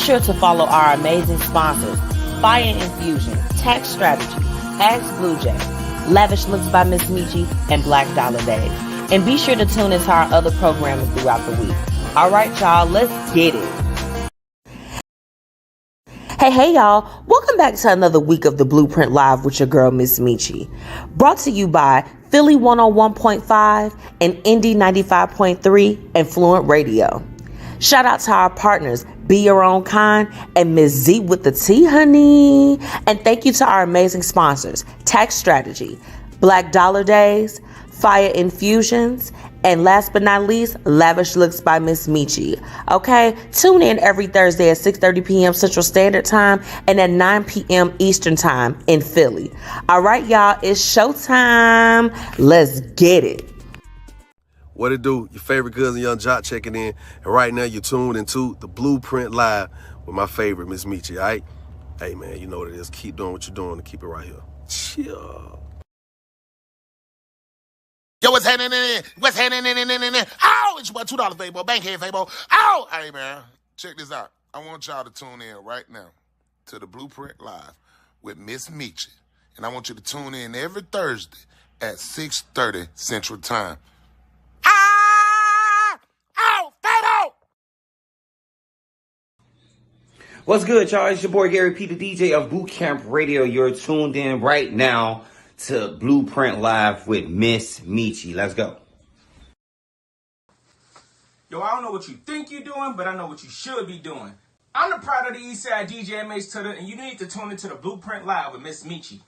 sure to follow our amazing sponsors, Fiya Infusion, Tax Strategy, Ask Blue Jay, Lavish Looks by MzMetchi, and Black Dollar Days. And be sure to tune into our other programming throughout the week. All right, y'all, let's get it. Hey, y'all. Welcome back to another week of the Blueprint Live with your girl, MzMetchi. Brought to you by Philly 101.5 and Indy 95.3 and Fluent Radio. Shout out to our partners, Be Your Own Kind and MzWiththetea, honey. And thank you to our amazing sponsors, Tax Strategy, Black Dollar Days, Fiya Infusions, and last but not least, Lavish Looks by MzMetchi. Okay, tune in every Thursday at 6:30 p.m. Central Standard Time and at 9 p.m. Eastern Time in Philly. All right, y'all, it's showtime. Let's get it. What it do? Your favorite cousin Young Jock checking in, and right now you're tuned into the Blueprint Live with my favorite MzMetchi. All right, hey man, you know what it is. Keep doing what you're doing and keep it right here. Chill. Yo, what's happening in? What's happening in? Ow! It's your boy $2 Fabo, Bankhead Fabo. Ow! Hey, man, check this out. I want y'all to tune in right now to the Blueprint Live with MzMetchi. And I want you to tune in every Thursday at 6:30 Central Time. Ah! Ow! Fabo! What's good, y'all? It's your boy Gary P, the DJ of Boot Camp Radio. You're tuned in right now to Blueprint Live with MzMetchi. Let's go. Yo, I don't know what you think you're doing, but I know what you should be doing. I'm the pride of the Eastside DJ MzTutter, and you need to tune into the Blueprint Live with MzMetchi.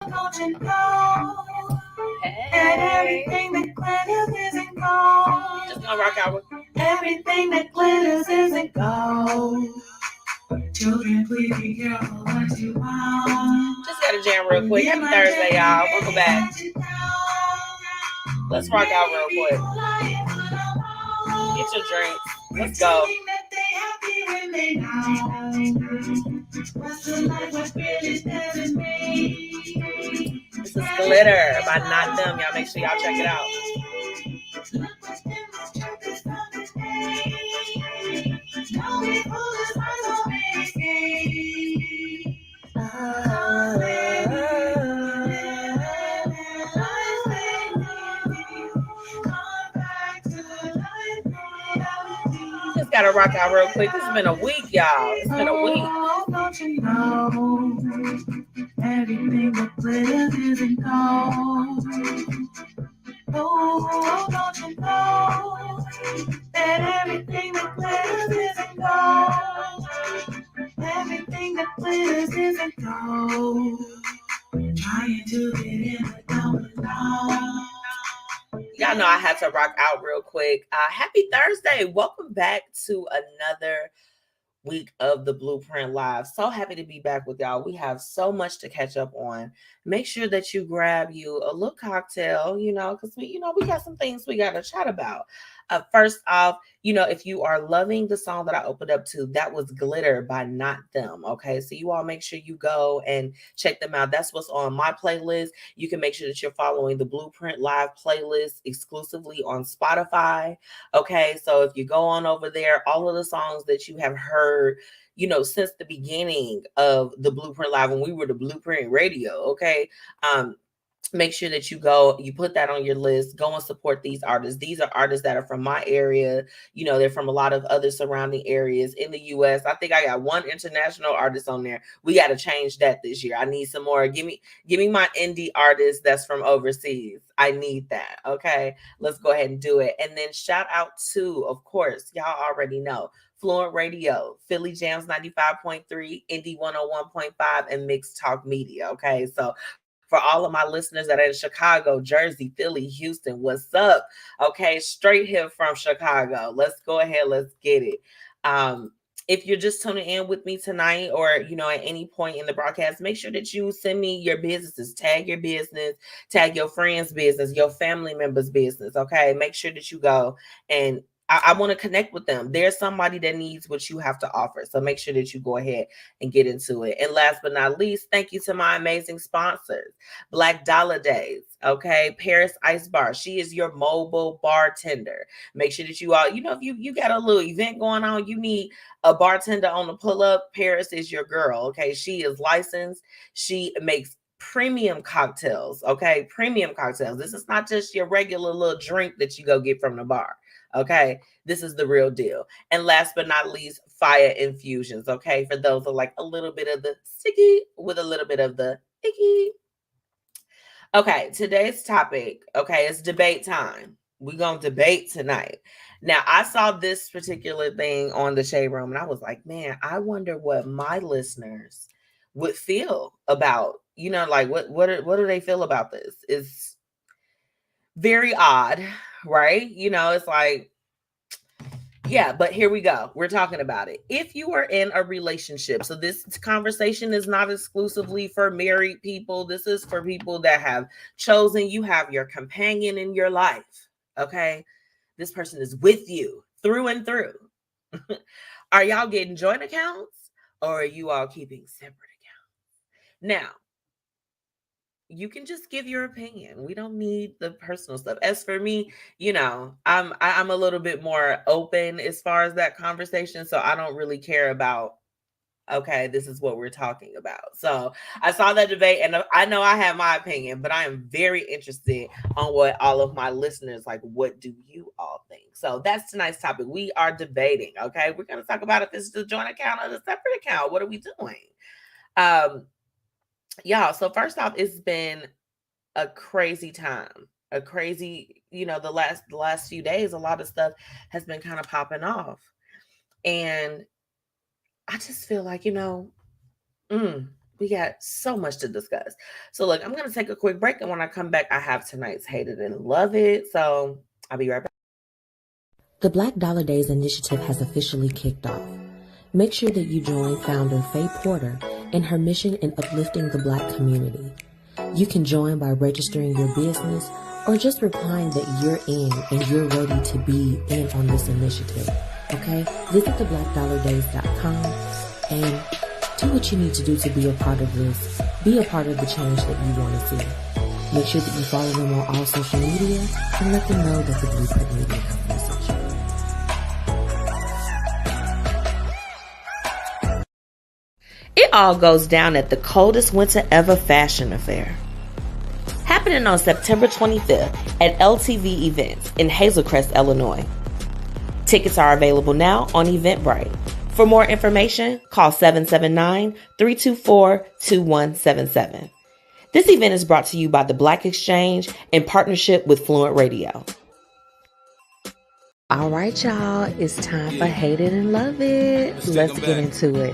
And everything that glitters isn't gold. Just gonna rock out with Everything that glitters isn't gold. Children, please be careful what you want. Just got to jam real quick. Happy Thursday, y'all. Welcome back. Let's rock out real quick. Get your drinks. Let's go. This is Glitter by Not Them. Y'all make sure y'all check it out. Just gotta rock out real quick. It's been a week, y'all. It's been a week. Don't you know everything that glitters isn't gold? Oh, don't you know that everything that glitters isn't gold? Everything that glitters isn't gold. Trying to get in, but don't belong. Y'all know I had to rock out real quick. Happy Thursday. Welcome back to another week of the Blueprint Live. So happy to be back with y'all. We have so much to catch up on. Make sure that you grab you a little cocktail, because we got some things we got to chat about. First off, if you are loving the song that I opened up to, that was Glitter by Not Them. Okay, so you all make sure you go and check them out. That's what's on my playlist. You can make sure that you're following the Blueprint Live playlist exclusively on Spotify. Okay, so if you go on over there, all of the songs that you have heard, since the beginning of the Blueprint Live, when we were the Blueprint Radio, okay, make sure that you put that on your list. Go and support these artists. These are artists that are from my area. They're from a lot of other surrounding areas in the U.S. I think I got one international artist on there. We got to change that this year. I need some more. Give me my indie artist that's from overseas. I need that. Okay, let's go ahead and do it. And then shout out to, of course, y'all already know, Fluent Radio, Philly Jams 95.3, Indy 101.5, and Mixed Talk Media. Okay, so for all of my listeners that are in Chicago, Jersey, Philly, Houston, what's up? Okay, straight here from Chicago. Let's go ahead. Let's get it. If you're just tuning in with me tonight or, at any point in the broadcast, make sure that you send me your businesses. Tag your business, tag your friend's business, your family member's business. Okay, make sure that you go and I want to connect with them. There's somebody that needs what you have to offer. So make sure that you go ahead and get into it. And last but not least, thank you to my amazing sponsors. Black Dollar Days, okay? Paris Ice Bar. She is your mobile bartender. Make sure that you all, if you got a little event going on, you need a bartender on the pull up. Paris is your girl, okay? She is licensed. She makes premium cocktails, okay? Premium cocktails. This is not just your regular little drink that you go get from the bar. Okay, this is the real deal. And last but not least, Fiya infusions. Okay, for those who like a little bit of the sticky with a little bit of the icky. Okay, today's topic, okay, is debate time. We're going to debate tonight. Now, I saw this particular thing on the Shade Room, and I was like, man, I wonder what my listeners would feel about, like what do they feel about this? It's very odd, right? It's like, yeah, but here we go. We're talking about it. If you are in a relationship, so this conversation is not exclusively for married people. This is for people that have chosen, you have your companion in your life, okay? This person is with you through and through. Are y'all getting joint accounts or are you all keeping separate accounts? Now, you can just give your opinion. We don't need the personal stuff. As for me, I'm a little bit more open as far as that conversation. So I don't really care about, okay, this is what we're talking about. So I saw that debate and I know I have my opinion, but I am very interested on what all of my listeners, like, what do you all think? So that's tonight's topic. We are debating, okay? We're going to talk about if this is a joint account or a separate account. What are we doing? Y'all, so first off, it's been a crazy time. A crazy, the last few days, a lot of stuff has been kind of popping off. And I just feel like, we got so much to discuss. So look, I'm going to take a quick break. And when I come back, I have tonight's Hate It and Love It. So I'll be right back. The Black Dollar Days initiative has officially kicked off. Make sure that you join founder Faye Porter in her mission in uplifting the Black community. You can join by registering your business or just replying that you're in and you're ready to be in on this initiative. Okay? Visit theblackdollardays.com and do what you need to do to be a part of this. Be a part of the change that you want to see. Make sure that you follow them on all social media and let them know that the Blueprint Media Company sent you. It all goes down at the coldest winter ever fashion affair. Happening on September 25th at LTV Events in Hazel Crest, Illinois. Tickets are available now on Eventbrite. For more information, call 779-324-2177. This event is brought to you by the Black Exchange in partnership with Fluent Radio. All right, y'all. It's time for Hate It and Love It. Let's get into it.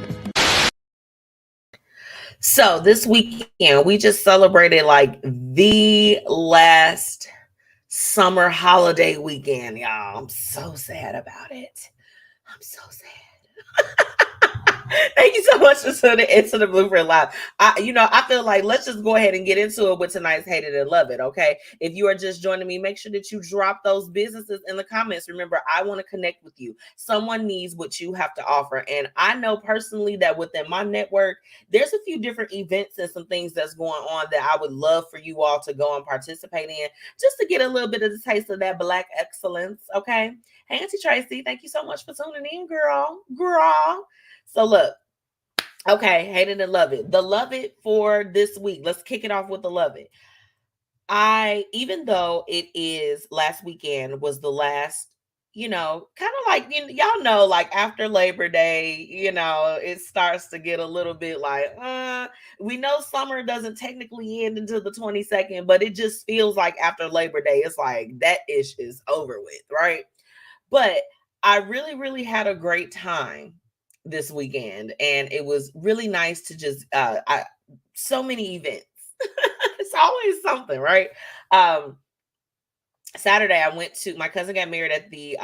So this weekend, we just celebrated like the last summer holiday weekend, y'all. I'm so sad about it. I'm so sad. Thank you so much for tuning into the Blueprint Live. I feel like let's just go ahead and get into it with tonight's Hate It and Love It, okay? If you are just joining me, make sure that you drop those businesses in the comments. Remember, I want to connect with you. Someone needs what you have to offer. And I know personally that within my network, there's a few different events and some things that's going on that I would love for you all to go and participate in just to get a little bit of the taste of that Black excellence, okay? Hey, Auntie Tracy, thank you so much for tuning in, girl. So look, okay, Hate It and Love It. The Love It for this week. Let's kick it off with the Love It. Even though it is last weekend was the last, kind of like, y'all know, like after Labor Day, it starts to get a little bit like, we know summer doesn't technically end until the 22nd, but it just feels like after Labor Day, it's like that ish is over with, right? But I really, really had a great time this weekend, and it was really nice to just so many events. It's always something, right? Saturday I went to, my cousin got married at the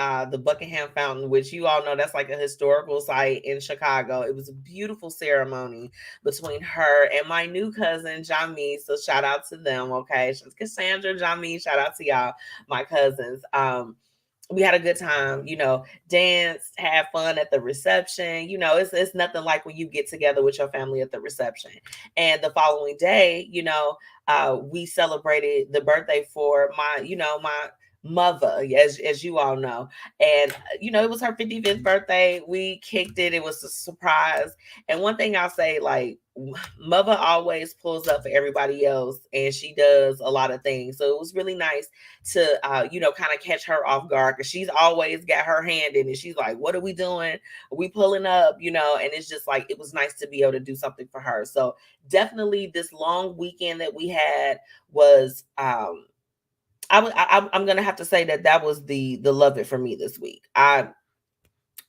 Buckingham Fountain, which you all know that's like a historical site in Chicago. It was a beautiful ceremony between her and my new cousin Jami. So shout out to them, okay? Cassandra, Jami, shout out to y'all, my cousins. we had a good time, danced, had fun at the reception. It's nothing like when you get together with your family at the reception. And the following day, we celebrated the birthday for my mother, as you all know. And it was her 55th birthday. We kicked it. It was a surprise. And one thing I'll say, like, mother always pulls up for everybody else, and she does a lot of things. So it was really nice to kind of catch her off guard, because she's always got her hand in it. She's like, what are we doing? Are we pulling up? And it's just like, it was nice to be able to do something for her. So definitely this long weekend that we had was I'm gonna have to say that was the love it for me this week. I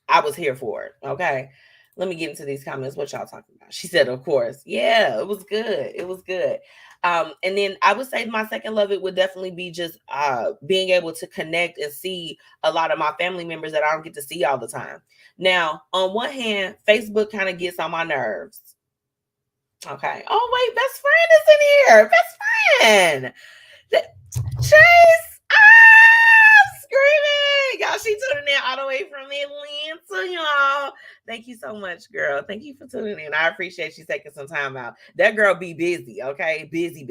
was here for it. Okay. Let me get into these comments. What y'all talking about? She said, of course. Yeah, it was good. It was good. And then I would say my second love it would definitely be just being able to connect and see a lot of my family members that I don't get to see all the time. Now, on one hand, Facebook kind of gets on my nerves. Okay. Oh, wait, best friend is in here. Best friend. Chase, screaming. Y'all, she tuning in all the way from Atlanta, y'all. Thank you so much, girl. Thank you for tuning in. I appreciate you taking some time out. That girl be busy, okay? Busy.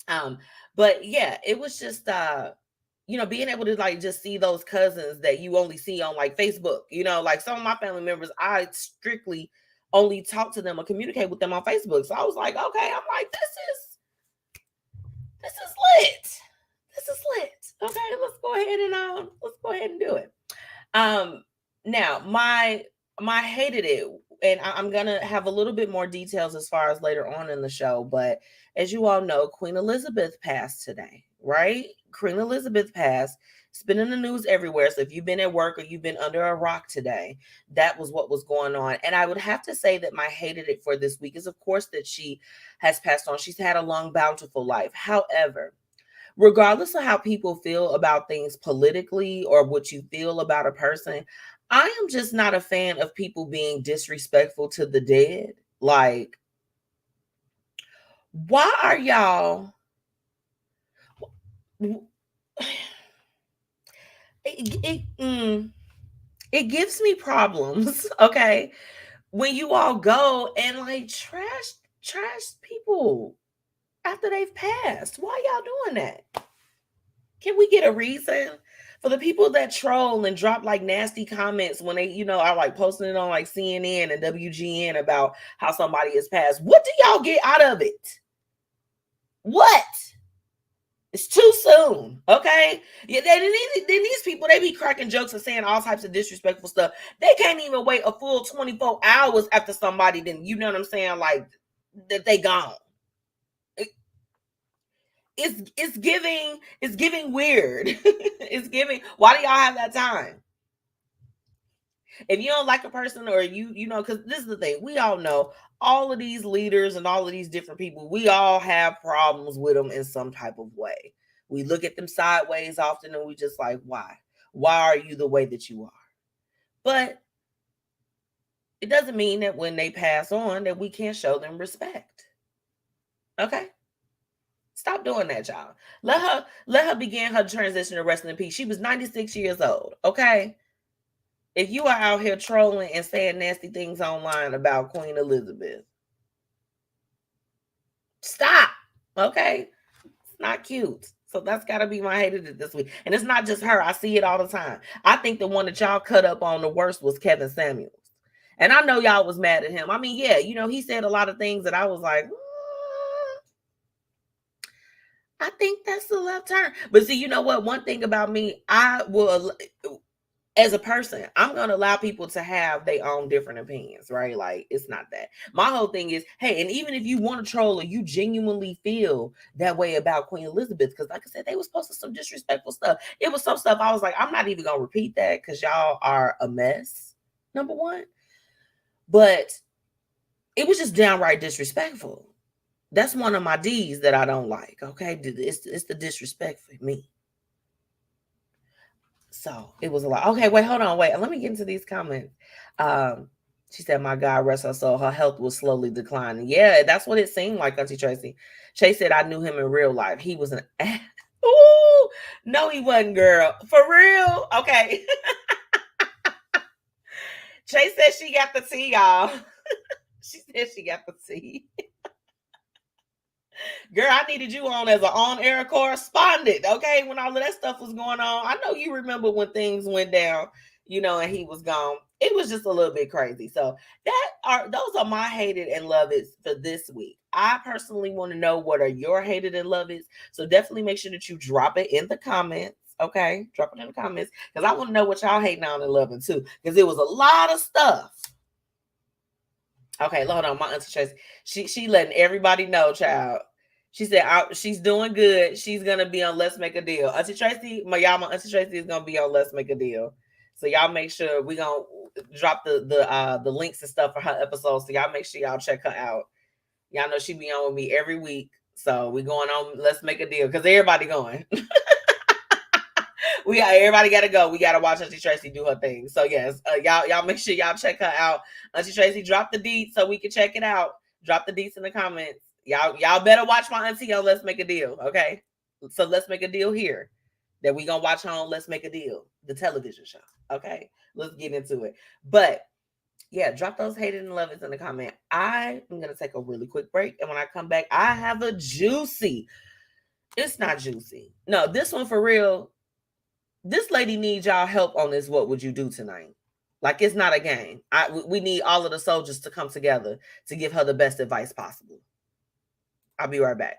But yeah, it was just being able to like just see those cousins that you only see on like Facebook. Like some of my family members, I strictly only talk to them or communicate with them on Facebook. So I was like, okay, I'm like, this is lit. This is lit. Okay, let's go ahead and do it. Now my hated it, and I'm gonna have a little bit more details as far as later on in the show. But as you all know, Queen Elizabeth passed today, right? Queen Elizabeth passed. It's been in the news everywhere. So if you've been at work or you've been under a rock today, that was what was going on. And I would have to say that my hated it for this week is, of course, that she has passed on. She's had a long, bountiful life. However, regardless of how people feel about things politically or what you feel about a person, I am just not a fan of people being disrespectful to the dead. Like, why are y'all... It gives me problems, okay, when you all go and like trash people after they've passed. Why y'all doing that? Can we get a reason? For the people that troll and drop like nasty comments when they, are like posting it on like CNN and WGN about how somebody has passed, what do y'all get out of it? What? It's too soon, okay? Yeah, these people, they be cracking jokes and saying all types of disrespectful stuff. They can't even wait a full 24 hours after somebody, then, you know what I'm saying, like, that they gone. It's giving weird. It's giving, why do y'all have that time? If you don't like a person, or because this is the thing, we all know all of these leaders and all of these different people, we all have problems with them in some type of way. We look at them sideways often, and we just like, why? Why are you the way that you are? But it doesn't mean that when they pass on that we can't show them respect. Okay? Stop doing that, y'all. Let her begin her transition to resting in peace. She was 96 years old, okay? If you are out here trolling and saying nasty things online about Queen Elizabeth, stop, okay? It's not cute. So that's got to be my hated this week. And it's not just her. I see it all the time. I think the one that y'all cut up on the worst was Kevin Samuels. And I know y'all was mad at him. I mean, yeah, he said a lot of things that I was like, I think that's the left turn. But see, you know what? One thing about me, I will... As a person, I'm going to allow people to have their own different opinions, right? Like, it's not that. My whole thing is, hey, and even if you want to troll or you genuinely feel that way about Queen Elizabeth, because like I said, they was posting some disrespectful stuff. It was some stuff I was like, I'm not even going to repeat that because y'all are a mess, number one. But it was just downright disrespectful. That's one of my D's that I don't like, okay? It's the disrespect for me. So it was a lot. Okay, wait, hold on. Wait, let me get into these comments. She said, my God, rest her soul. Her health was slowly declining. Yeah, that's what it seemed like, Auntie Tracy. Shay said, I knew him in real life. He was an Ooh, no, he wasn't, girl. For real? Okay. Chase said she got the tea, y'all. She said she got the tea. Girl, I needed you on as an on-air correspondent, okay? When all of that stuff was going on. I know you remember when things went down, and he was gone. It was just a little bit crazy. So those are my hated and loved for this week. I personally want to know what are your hated and loved. So definitely make sure that you drop it in the comments. Okay, drop it in the comments because I want to know what y'all hating on and loving too. Because it was a lot of stuff. Okay, hold on. My Auntie Tracy, she letting everybody know, child. She said she's doing good. She's gonna be on Let's Make a Deal. Auntie Tracy, my Auntie Tracy is gonna be on Let's Make a Deal. So y'all make sure we gonna drop the links and stuff for her episodes. So y'all make sure y'all check her out. Y'all know she be on with me every week. So we going on Let's Make a Deal because everybody going. Everybody gotta go. We gotta watch Auntie Tracy do her thing. So yes, y'all make sure y'all check her out. Auntie Tracy, drop the deets so we can check it out. Drop the deets in the comments. Y'all better watch my auntie on Let's Make a Deal. Okay, so Let's Make a Deal here that we gonna watch on Let's Make a Deal, the television show. Okay, let's get into it. But yeah, drop those hated and loved in the comment. I am gonna take a really quick break, and when I come back, I have a juicy. It's not juicy. No, this one for real. This lady needs y'all help on this. What would you do tonight? Like, it's not a game. We need all of the soldiers to come together to give her the best advice possible. I'll be right back.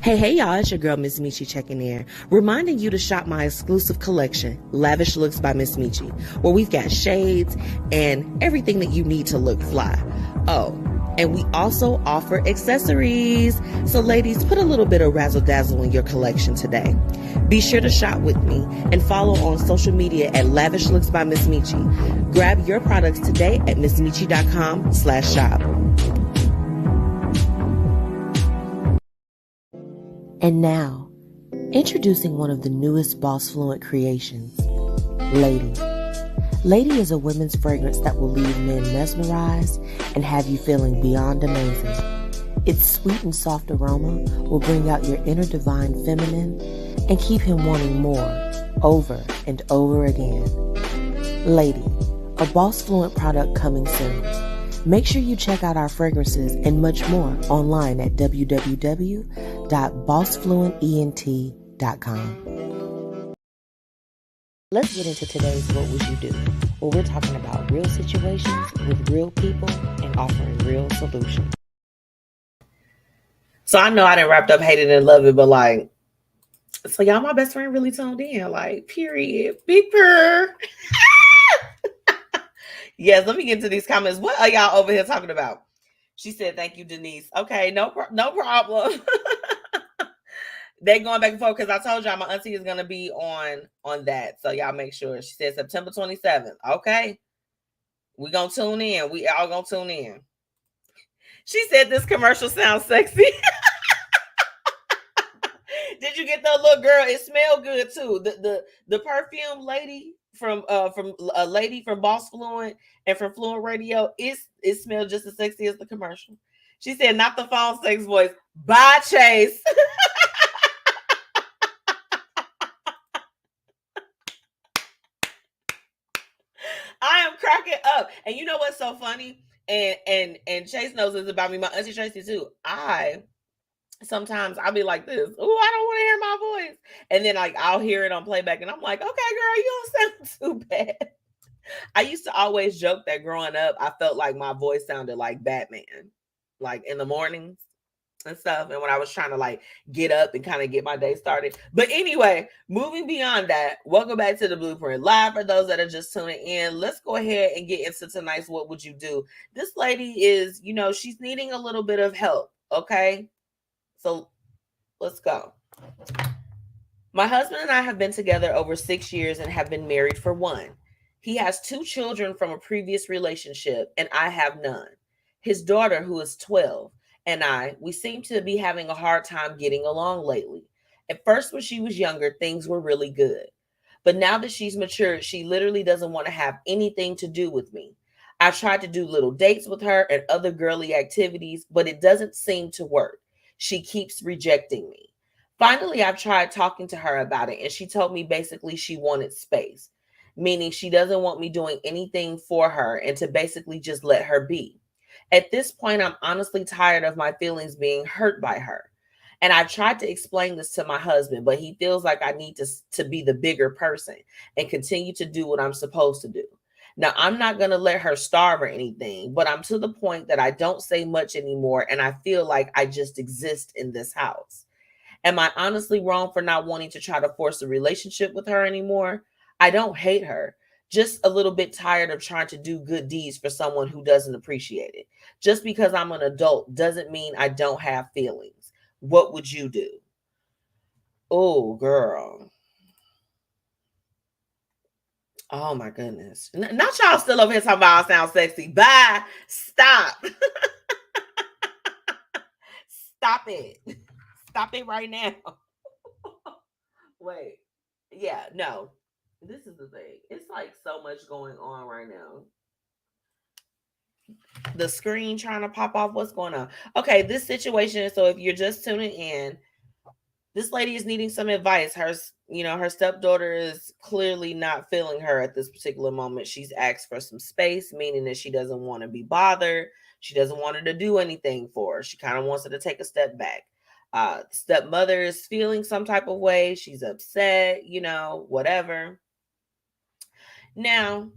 Hey, y'all, it's your girl, MzMetchi, checking in, reminding you to shop my exclusive collection, Lavish Looks by MzMetchi, where we've got shades and everything that you need to look fly. Oh, and we also offer accessories. So ladies, put a little bit of razzle dazzle in your collection today. Be sure to shop with me and follow on social media at Lavish Looks by MzMetchi. Grab your products today at MzMetchi.com/shop. And now, introducing one of the newest BossFluent creations, Lady. Lady is a women's fragrance that will leave men mesmerized and have you feeling beyond amazing. Its sweet and soft aroma will bring out your inner divine feminine and keep him wanting more, over and over again. Lady, a BossFluent product coming soon. Make sure you check out our fragrances and much more online at www.bossfluentent.com. Let's get into today's What Would You Do? Where we're talking about real situations with real people and offering real solutions. So I know I didn't wrap up hated and love it, but like, so y'all, my best friend really tuned in, like, period. Big purr. Yes, let me get into these comments. What are y'all over here talking about? She said, thank you, Denise. Okay, no problem. They going back and forth because I told y'all my auntie is going to be on that. So y'all make sure. She said September 27th. Okay. We going to tune in. We all going to tune in. She said this commercial sounds sexy. Did you get the little girl? It smelled good too. The perfume lady from a lady from BossFluent and from Fluent Radio, it smelled just as sexy as the commercial. She said, not the phone sex voice. Bye, Chase. I am cracking up. And you know what's so funny? And Chase knows this about me. My auntie Tracy too. Sometimes I'll be like this. Oh, I don't want to hear my voice. And then like I'll hear it on playback and I'm like, okay, girl, you don't sound too bad. I used to always joke that growing up, I felt like my voice sounded like Batman, like in the mornings and stuff. And when I was trying to like get up and kind of get my day started. But anyway, moving beyond that, welcome back to the Blueprint Live. For those that are just tuning in, let's go ahead and get into tonight's What Would You Do? This lady is, she's needing a little bit of help. Okay. So let's go. My husband and I have been together over 6 years and have been married for 1. He has 2 children from a previous relationship and I have none. His daughter, who is 12, and we seem to be having a hard time getting along lately. At first, when she was younger, things were really good. But now that she's matured, she literally doesn't want to have anything to do with me. I tried to do little dates with her and other girly activities, but it doesn't seem to work. She keeps rejecting me. Finally, I've tried talking to her about it, and she told me basically she wanted space, meaning she doesn't want me doing anything for her and to basically just let her be. At this point, I'm honestly tired of my feelings being hurt by her. And I've tried to explain this to my husband, but he feels like I need to be the bigger person and continue to do what I'm supposed to do. Now, I'm not going to let her starve or anything, but I'm to the point that I don't say much anymore, and I feel like I just exist in this house. Am I honestly wrong for not wanting to try to force a relationship with her anymore? I don't hate her, just a little bit tired of trying to do good deeds for someone who doesn't appreciate it. Just because I'm an adult doesn't mean I don't have feelings. What would you do? Oh, girl. Oh, my goodness. Not y'all still over here talking about I sound sexy. Bye. Stop. Stop it. Stop it right now. Wait. Yeah, no. This is the thing. It's like so much going on right now. The screen trying to pop off. What's going on? Okay, this situation. So if you're just tuning in, this lady is needing some advice. Her stepdaughter is clearly not feeling her at this particular moment. She's asked for some space, meaning that she doesn't want to be bothered. She doesn't want her to do anything for her. She kind of wants her to take a step back. Stepmother is feeling some type of way. She's upset, whatever. Now,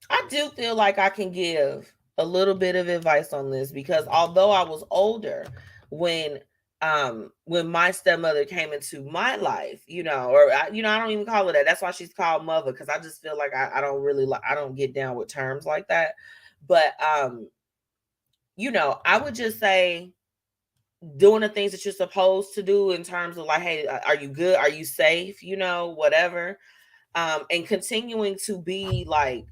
I do feel like I can give a little bit of advice on this, because although I was older when my stepmother came into my life, I don't even call her that. That's why she's called mother, because I just feel like I don't really I don't get down with terms like that. But I would just say doing the things that you're supposed to do in terms of like, hey, are you good? Are you safe? Whatever. And continuing to be like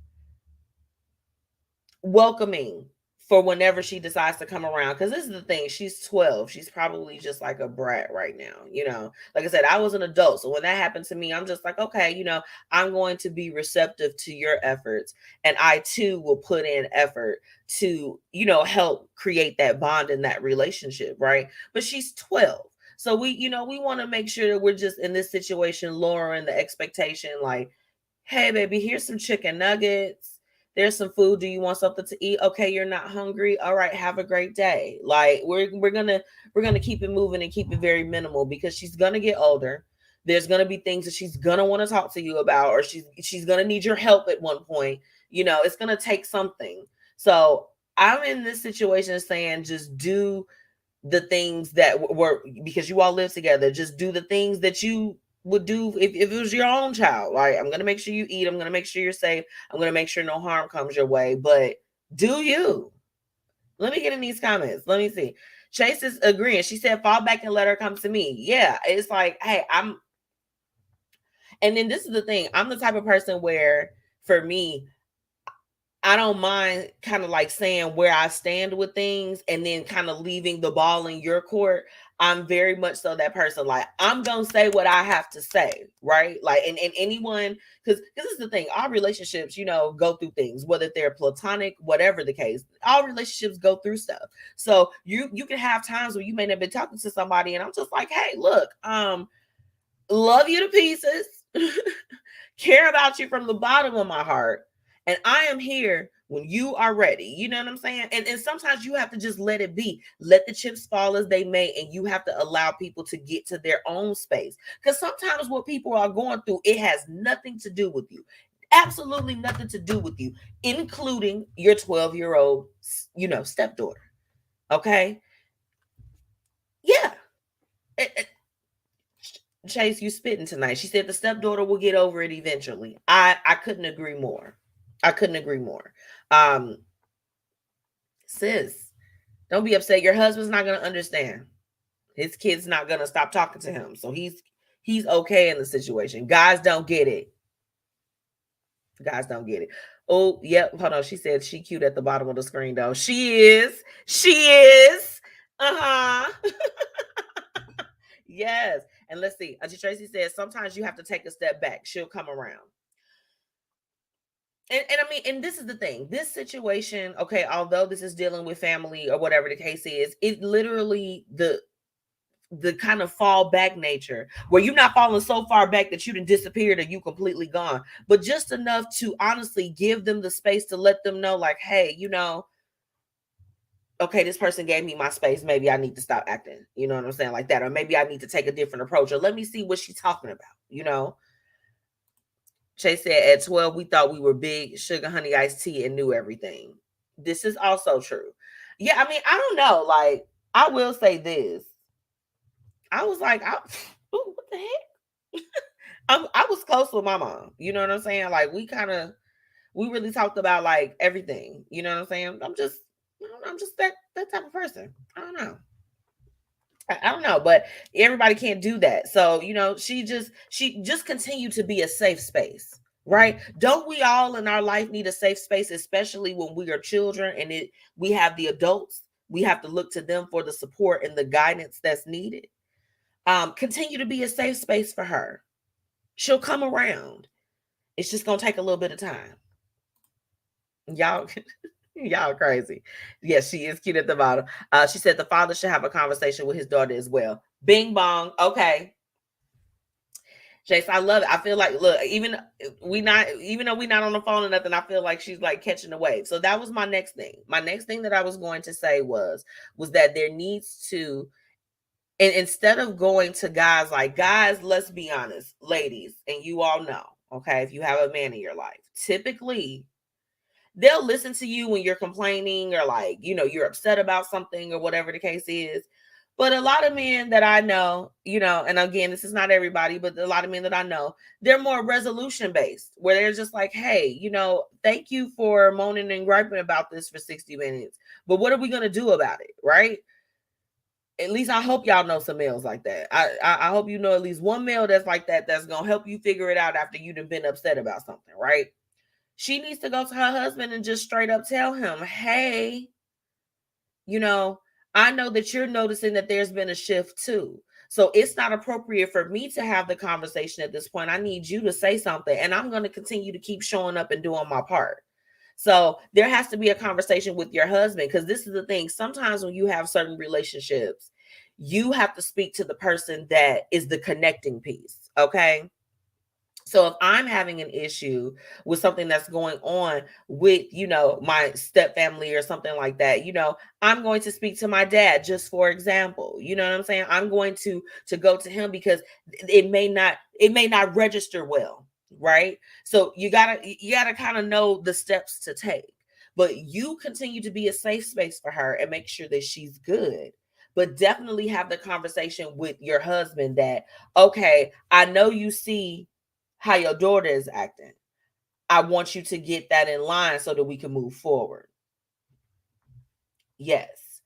welcoming for whenever she decides to come around. Because this is the thing, she's 12. She's probably just like a brat right now. Like I said, I was an adult, so when that happened to me, I'm just like, okay, I'm going to be receptive to your efforts, and I too will put in effort to help create that bond in that relationship, right? But she's 12, so we want to make sure that we're just in this situation lowering the expectation, like, hey baby, here's some chicken nuggets. There's some food. Do you want something to eat? Okay, you're not hungry. All right, have a great day. Like we're gonna keep it moving and keep it very minimal, because she's gonna get older. There's gonna be things that she's gonna want to talk to you about, or she's gonna need your help at one point. It's gonna take something. So I'm in this situation saying, just do the things that were, because you all live together. Just do the things that you would do if it was your own child. Like, I'm going to make sure you eat. I'm going to make sure you're safe. I'm going to make sure no harm comes your way. But do you? Let me get in these comments. Let me see. Chase is agreeing. She said, fall back and let her come to me. Yeah. It's like, hey, and then this is the thing. I'm the type of person where, for me, I don't mind kind of like saying where I stand with things and then kind of leaving the ball in your court. I'm very much so that person. Like, I'm going to say what I have to say, right? Like, and anyone, because this is the thing, all relationships, go through things, whether they're platonic, whatever the case, all relationships go through stuff. So you can have times where you may have been talking to somebody and I'm just like, hey, look, love you to pieces, care about you from the bottom of my heart. And I am here when you are ready. You know what I'm saying? And sometimes you have to just let it be. Let the chips fall as they may. And you have to allow people to get to their own space. Because sometimes what people are going through, it has nothing to do with you. Absolutely nothing to do with you, including your 12-year-old, stepdaughter. Okay? Yeah. Chase, you spitting tonight. She said the stepdaughter will get over it eventually. I couldn't agree more. Sis, don't be upset. Your husband's not gonna understand. His kid's not gonna stop talking to him. So he's okay in the situation. Guys don't get it. Oh, yep. Hold on. She said she cute at the bottom of the screen, though. She is. Uh-huh. Yes. And let's see. Auntie Tracy says sometimes you have to take a step back. She'll come around. And I mean, and this is the thing, this situation, okay, although this is dealing with family or whatever the case is, it literally, the kind of fall back nature where you're not falling so far back that you done disappeared or you completely gone, but just enough to honestly give them the space to let them know, like, hey, okay, this person gave me my space. Maybe I need to stop acting. You know what I'm saying? Like that. Or maybe I need to take a different approach. Or let me see what she's talking about. Chase said at 12, we thought we were big sugar honey iced tea and knew everything. This is also true. Yeah, I mean, I don't know. Like, I will say this. I was like, ooh, what the heck? I was close with my mom. You know what I'm saying? Like, we really talked about like everything. You know what I'm saying? I'm just that type of person. I don't know. I don't know, but everybody can't do that. So, she just continued to be a safe space, right? Don't we all in our life need a safe space, especially when we are children and we have the adults, we have to look to them for the support and the guidance that's needed. Continue to be a safe space for her. She'll come around. It's just going to take a little bit of time. Y'all crazy. Yes, she is cute at the bottom. She said the father should have a conversation with his daughter as well. Bing bong. Okay. Jace, I love it. I feel like, look, even though we're not on the phone or nothing, I feel like she's like catching the wave. So that was my next thing. My next thing that I was going to say was that there needs to, and instead of going to guys, let's be honest, ladies, and you all know, okay, if you have a man in your life, typically they'll listen to you when you're complaining or like, you're upset about something or whatever the case is. But a lot of men that I know, and again, this is not everybody, but a lot of men that I know, they're more resolution based, where they're just like, hey, thank you for moaning and griping about this for 60 minutes. But what are we going to do about it? Right? At least I hope y'all know some males like that. I hope you know at least one male that's like that, that's going to help you figure it out after you've been upset about something, right? She needs to go to her husband and just straight up tell him, hey, I know that you're noticing that there's been a shift too. So it's not appropriate for me to have the conversation at this point. I need you to say something, and I'm going to continue to keep showing up and doing my part. So there has to be a conversation with your husband, because this is the thing. Sometimes when you have certain relationships, you have to speak to the person that is the connecting piece. Okay. So if I'm having an issue with something that's going on with, my step family or something like that, I'm going to speak to my dad, just for example. You know what I'm saying? I'm going to go to him because it may not register well, right? So you gotta kind of know the steps to take. But you continue to be a safe space for her and make sure that she's good. But definitely have the conversation with your husband that, okay, I know you see how your daughter is acting. I want you to get that in line so that we can move forward. Yes.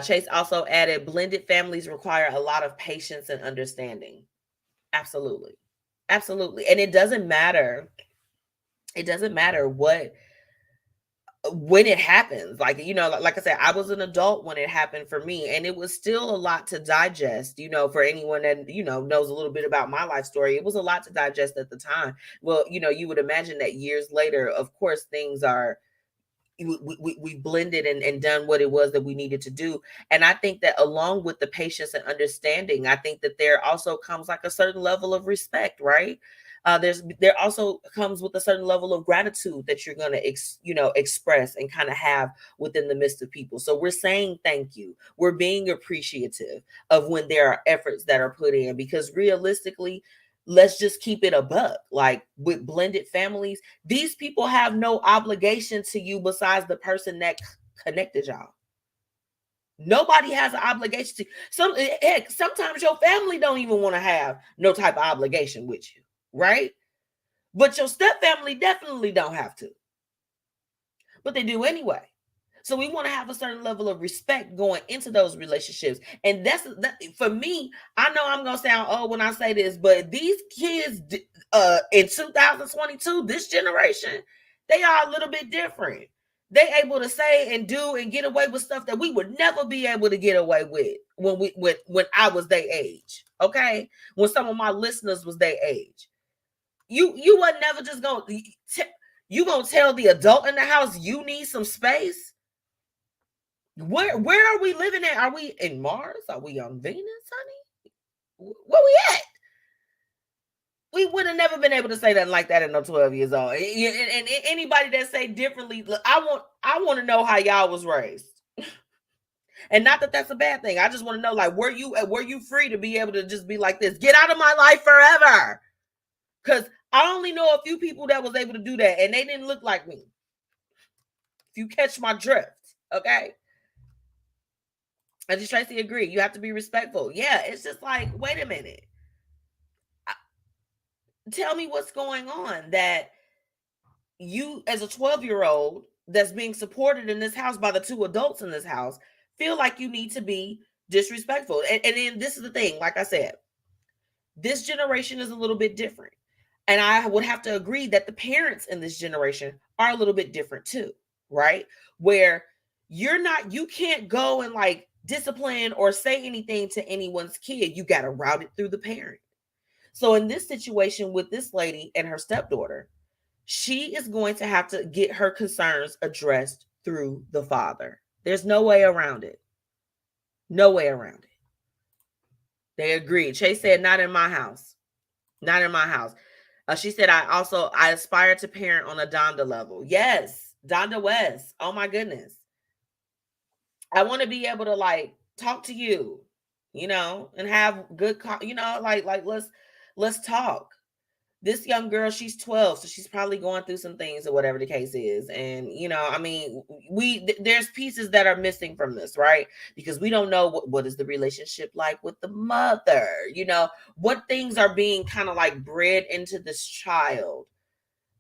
Chase also added, blended families require a lot of patience and understanding. Absolutely. Absolutely. And it doesn't matter. It doesn't matter when it happens. Like, like I said, I was an adult when it happened for me, and it was still a lot to digest, for anyone that, knows a little bit about my life story. It was a lot to digest at the time. Well, you would imagine that years later, of course, things are, we blended and done what it was that we needed to do. And I think that along with the patience and understanding, I think that there also comes like a certain level of respect, right? There also comes with a certain level of gratitude that you're going to express and kind of have within the midst of people. So we're saying thank you. We're being appreciative of when there are efforts that are put in, because realistically, let's just keep it a buck. Like with blended families, these people have no obligation to you besides the person that connected y'all. Nobody has an obligation to sometimes your family don't even want to have no type of obligation with you, right? But your step family definitely don't have to, but they do anyway. So we want to have a certain level of respect going into those relationships. And that for me, I know I'm going to sound old when I say this, but these kids in 2022, this generation, they are a little bit different. They able to say and do and get away with stuff that we would never be able to get away with when I was their age. Okay. When some of my listeners was their age. You were never just going to tell the adult in the house you need some space. Where are we living at? Are we in Mars? Are we on Venus, honey? Where we at? We would have never been able to say nothing like that at no 12 years old. And anybody that say differently, I want to know how y'all was raised. And not that that's a bad thing. I just want to know, like, were you free to be able to just be like this? Get out of my life forever. Because I only know a few people that was able to do that, and they didn't look like me. If you catch my drift, okay? I just try to agree. You have to be respectful. Yeah, it's just like, wait a minute. Tell me what's going on that you, as a 12-year-old that's being supported in this house by the two adults in this house, feel like you need to be disrespectful. And then this is the thing, like I said, this generation is a little bit different. And I would have to agree that the parents in this generation are a little bit different too, right? Where you can't go and like discipline or say anything to anyone's kid. You got to route it through the parent. So in this situation with this lady and her stepdaughter, she is going to have to get her concerns addressed through the father. There's no way around it. No way around it. They agreed. Chase said, not in my house. Not in my house. She said, I aspire to parent on a Donda level. Yes, Donda West. Oh my goodness. I want to be able to like talk to you, and have good, like let's talk. This young girl, she's 12, so she's probably going through some things or whatever the case is. And, there's pieces that are missing from this, right? Because we don't know what is the relationship like with the mother, what things are being kind of like bred into this child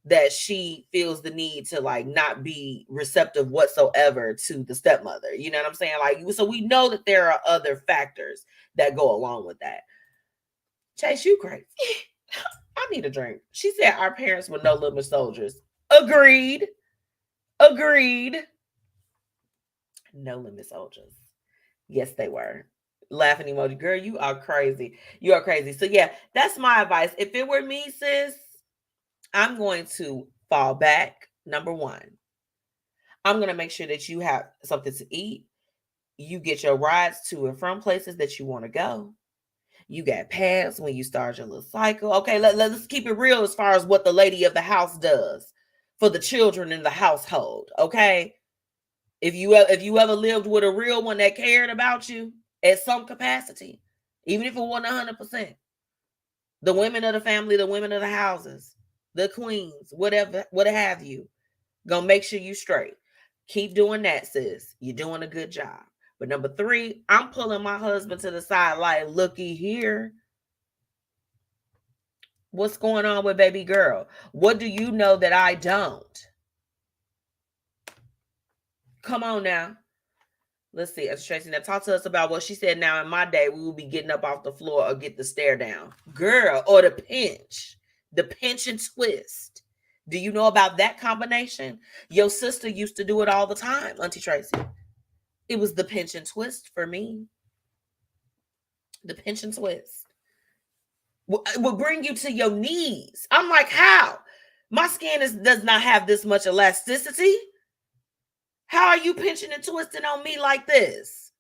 that she feels the need to like not be receptive whatsoever to the stepmother. You know what I'm saying? Like, so we know that there are other factors that go along with that. Chase, you crazy. I need a drink. She said our parents were no limit soldiers. Agreed. No limit soldiers. Yes, they were. Laughing emoji. Girl, you are crazy. You are crazy. So yeah, that's my advice. If it were me, sis, I'm going to fall back. Number one, I'm going to make sure that you have something to eat. You get your rides to and from places that you want to go. You got pads when you start your little cycle. Okay, let's keep it real as far as what the lady of the house does for the children in the household. Okay, if you ever lived with a real one that cared about you at some capacity, even if it wasn't 100%, the women of the family, the women of the houses, the queens, whatever, what have you, gonna make sure you straight. Keep doing that, sis. You're doing a good job. But number three, I'm pulling my husband to the side like, looky here. What's going on with baby girl? What do you know that I don't? Come on now. Let's see. Tracy, now talk to us about what she said. Now, in my day, we will be getting up off the floor or get the stare down. Girl, or the pinch. The pinch and twist. Do you know about that combination? Your sister used to do it all the time, Auntie Tracy. It was the pinch and twist for me. The pinch and twist will bring you to your knees. I'm like, how? My skin does not have this much elasticity. How are you pinching and twisting on me like this?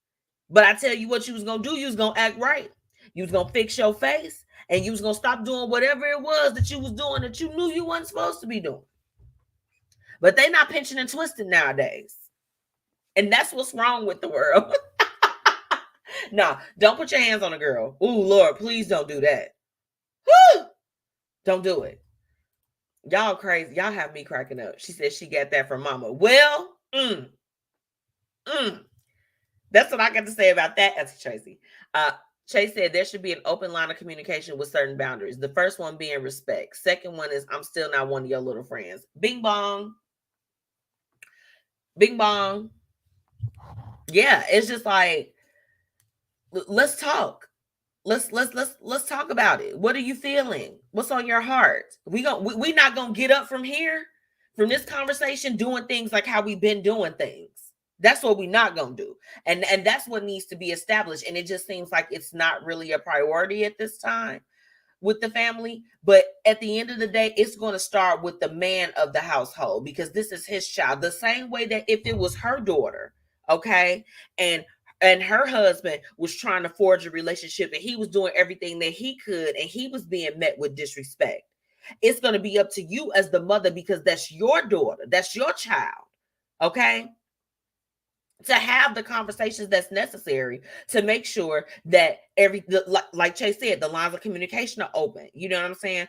But I tell you what you was going to do. You was going to act right. You was going to fix your face. And you was going to stop doing whatever it was that you was doing that you knew you wasn't supposed to be doing. But they not pinching and twisting nowadays. And that's what's wrong with the world. No, don't put your hands on a girl. Ooh, Lord, please don't do that. Woo! Don't do it. Y'all crazy. Y'all have me cracking up. She said she got that from mama. Well, that's what I got to say about that, Auntie Tracy. Chase said there should be an open line of communication with certain boundaries. The first one being respect. Second one is I'm still not one of your little friends. Bing bong. Bing bong. Yeah, it's just like, let's talk. Let's talk about it. What are you feeling? What's on your heart? We not gonna get up from here, from this conversation, doing things like how we've been doing things. That's what we're not gonna do, and that's what needs to be established. And it just seems like it's not really a priority at this time with the family. But at the end of the day, it's going to start with the man of the household, because this is his child. The same way that if it was her daughter, okay? And her husband was trying to forge a relationship, and he was doing everything that he could, and he was being met with disrespect. It's going to be up to you as the mother, because that's your daughter, that's your child, okay? To have the conversations that's necessary to make sure that like Chase said, the lines of communication are open. You know what I'm saying?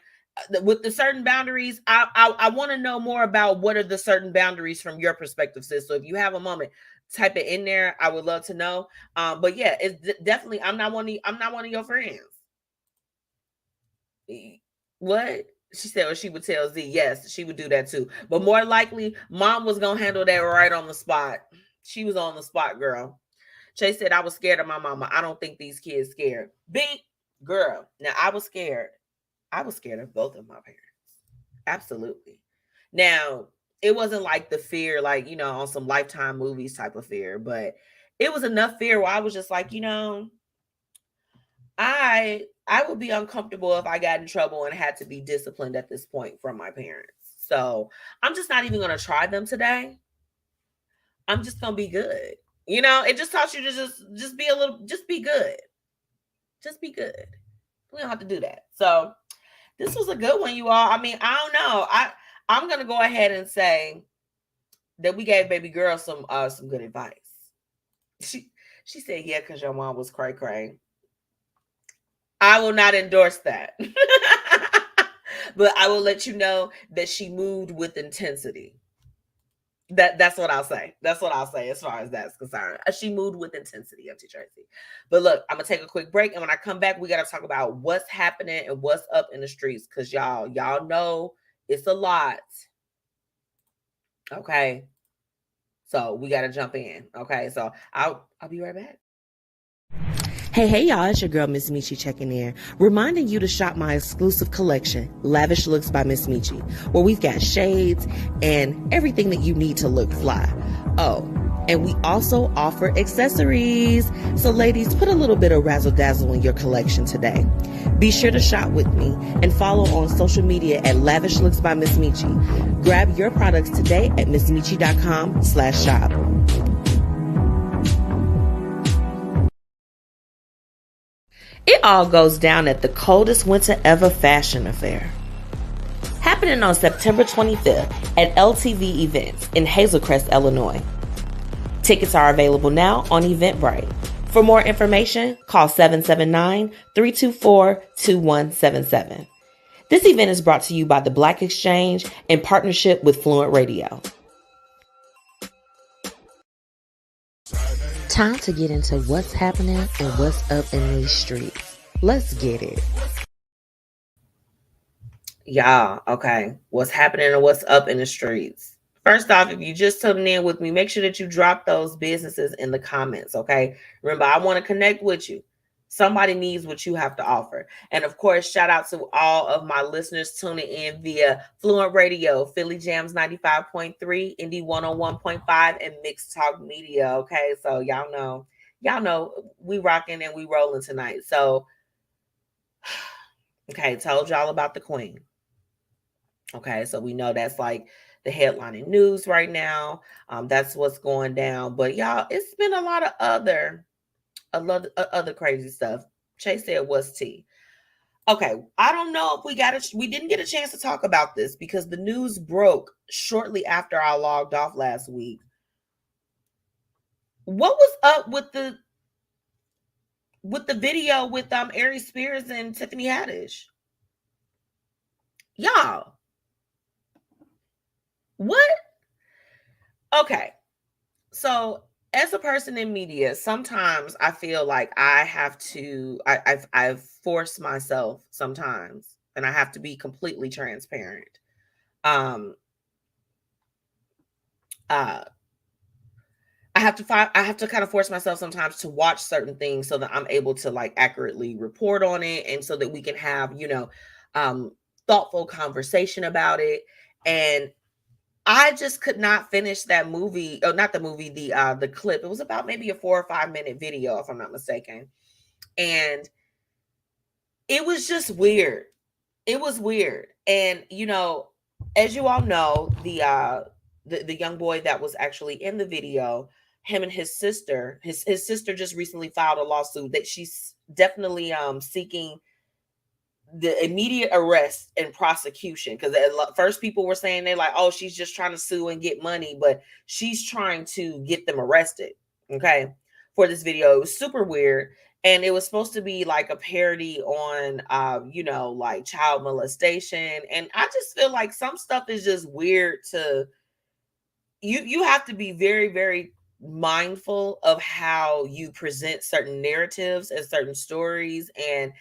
With the certain boundaries, I want to know more about what are the certain boundaries from your perspective, sis. So if you have a moment, type it in there. I would love to know. But yeah, it's definitely I'm not one of your friends. What? She said, or she would tell Z. Yes, she would do that too. But more likely, mom was gonna handle that right on the spot. She was on the spot, girl. Chase said, I was scared of my mama. I don't think these kids scared. Big girl. Now I was scared. I was scared of both of my parents. Absolutely. Now, it wasn't like the fear, like, on some Lifetime movies type of fear, but it was enough fear where I was just like, I would be uncomfortable if I got in trouble and had to be disciplined at this point from my parents. So I'm just not even going to try them today. I'm just going to be good. It just taught you to just be just be good. Just be good. We don't have to do that. So this was a good one, you all. I mean, I don't know. I'm going to go ahead and say that we gave baby girl some good advice. She said, yeah, because your mom was cray-cray. I will not endorse that. But I will let you know that she moved with intensity. That's what I'll say. That's what I'll say as far as that's concerned. She moved with intensity, Auntie Tracy. But look, I'm going to take a quick break. And when I come back, we got to talk about what's happening and what's up in the streets. Because y'all know it's a lot. Okay. So we got to jump in. Okay. So I'll be right back. Hey y'all, it's your girl MzMetchi checking in, reminding you to shop my exclusive collection, Lavish Looks by MzMetchi, where we've got shades and everything that you need to look fly. Oh, and we also offer accessories. So ladies, put a little bit of razzle dazzle in your collection today. Be sure to shop with me and follow on social media at Lavish Looks by MzMetchi. Grab your products today at MzMetchi.com/shop. It all goes down at the coldest winter ever fashion affair, happening on September 25th at LTV Events in Hazel Crest, Illinois. Tickets are available now on Eventbrite. For more information, call 779-324-2177. This event is brought to you by the Black Exchange in partnership with Fluent Radio. Time to get into what's happening and what's up in these streets. Let's get it. Y'all, okay. What's happening and what's up in the streets? First off, if you just tuning in with me, make sure that you drop those businesses in the comments, okay? Remember, I want to connect with you. Somebody needs what you have to offer. And of course, shout out to all of my listeners tuning in via Fluent Radio, Philly Jams 95.3, Indy 101.5, and Mixed Talk Media. Okay, so y'all know we rocking and we rolling tonight. So, okay, told y'all about the Queen. Okay, so we know that's like the headlining news right now. That's what's going down. But y'all, it's been a lot of other crazy stuff. Chase said, what's tea? Okay, I don't know if we didn't get a chance to talk about this because the news broke shortly after I logged off last week. What was up with the video with Aries Spears and Tiffany Haddish? Y'all, what? Okay, so as a person in media, sometimes I feel like I have to, I've forced myself sometimes, and I have to be completely transparent. I have to kind of force myself sometimes to watch certain things so that I'm able to like accurately report on it, and so that we can have, thoughtful conversation about it. And I just could not finish that movie. Oh, not the movie, the clip. It was about maybe a 4 or 5 minute video, if I'm not mistaken. And it was just weird. It was weird. And, as you all know, the young boy that was actually in the video him and his sister. His sister just recently filed a lawsuit that she's definitely seeking the immediate arrest and prosecution, because at first people were saying they're like, oh, she's just trying to sue and get money, but she's trying to get them arrested, okay, for this video. It was super weird, and it was supposed to be like a parody on like child molestation, and I just feel like some stuff is just weird. To you have to be very, very mindful of how you present certain narratives and certain stories, and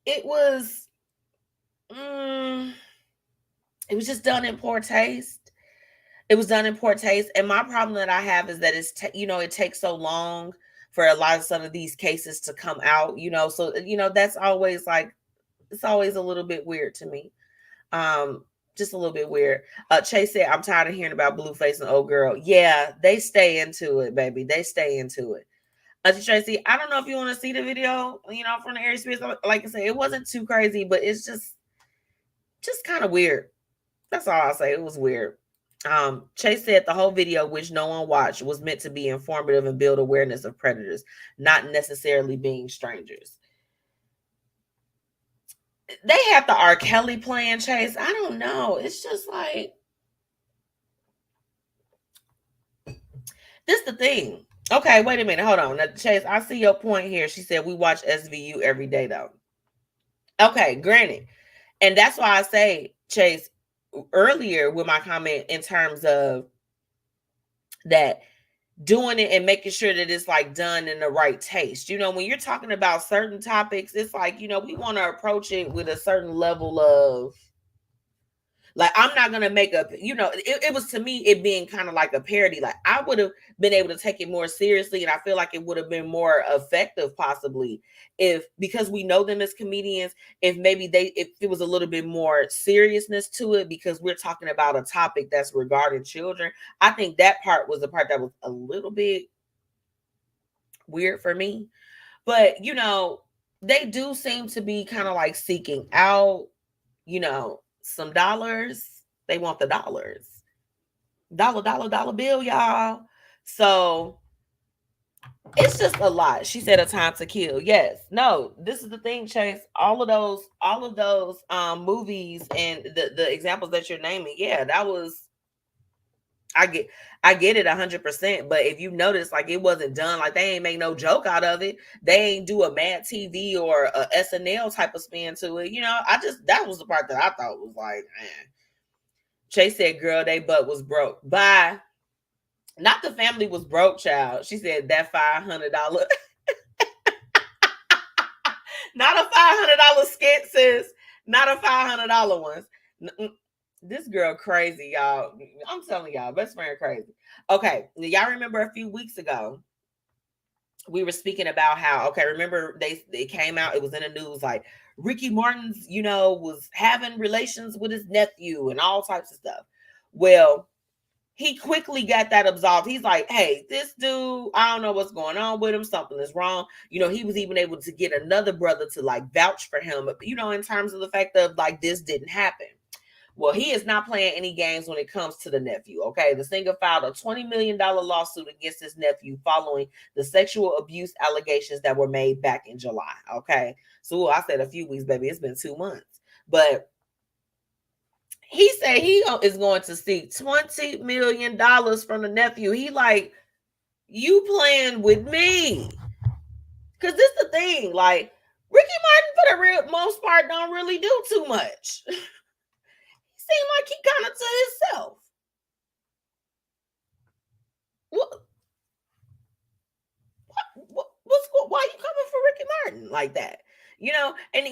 it was just done in poor taste. It was done in poor taste, and my problem that I have is that it takes so long for a lot of some of these cases to come out, so that's always like, it's always a little bit weird to me. Just a little bit weird. Chase said, I'm tired of hearing about Blueface and old girl. Yeah, they stay into it, baby. They stay into it. Tracy, I don't know if you want to see the video, from the Aries Spears. Like I said, it wasn't too crazy, but it's just kind of weird. That's all I'll say. It was weird. Chase said the whole video, which no one watched, was meant to be informative and build awareness of predators, not necessarily being strangers. They have the R. Kelly playing, Chase. I don't know. It's just like, this is the thing. Okay, wait a minute. Hold on. Now, Chase, I see your point here. She said we watch SVU every day, though. Okay, granted. And that's why I say, Chase, earlier with my comment in terms of that, doing it and making sure that it's like done in the right taste. When you're talking about certain topics, it's like, we want to approach it with a certain level of, like, I'm not going to make it was, to me, it being kind of like a parody. Like, I would have been able to take it more seriously, and I feel like it would have been more effective possibly because we know them as comedians, if it was a little bit more seriousness to it, because we're talking about a topic that's regarding children. I think that part was the part that was a little bit weird for me. But, they do seem to be kind of like seeking out, some dollars. They want the dollars. Dollar bill, y'all. So it's just a lot. She said a time to kill. Yes. No, this is the thing, Chase. All of those movies and the examples that you're naming, yeah, that was, I get it 100%. But if you notice, like, it wasn't done, like, they ain't make no joke out of it. They ain't do a Mad TV or a SNL type of spin to it. That was the part that I thought was like, man. Chase said, girl, they butt was broke. Bye. Not the family was broke, child. She said that $500. Not a $500 skit, sis. Not a $500 one. This girl crazy, y'all. I'm telling y'all, best friend crazy. Okay, y'all remember a few weeks ago, we were speaking about how, remember they came out, it was in the news, like Ricky Martin's, was having relations with his nephew and all types of stuff. Well, he quickly got that absolved. He's like, hey, this dude, I don't know what's going on with him. Something is wrong. He was even able to get another brother to like vouch for him, in terms of the fact of like, this didn't happen. Well, he is not playing any games when it comes to the nephew, okay? The singer filed a $20 million lawsuit against his nephew following the sexual abuse allegations that were made back in July, okay? So I said a few weeks, baby. It's been 2 months. But he said he is going to seek $20 million from the nephew. He like, you playing with me. Because this is the thing. Like, Ricky Martin, for the most part, don't really do too much. Seemed like he kind of to himself. Why are you coming for Ricky Martin like that? And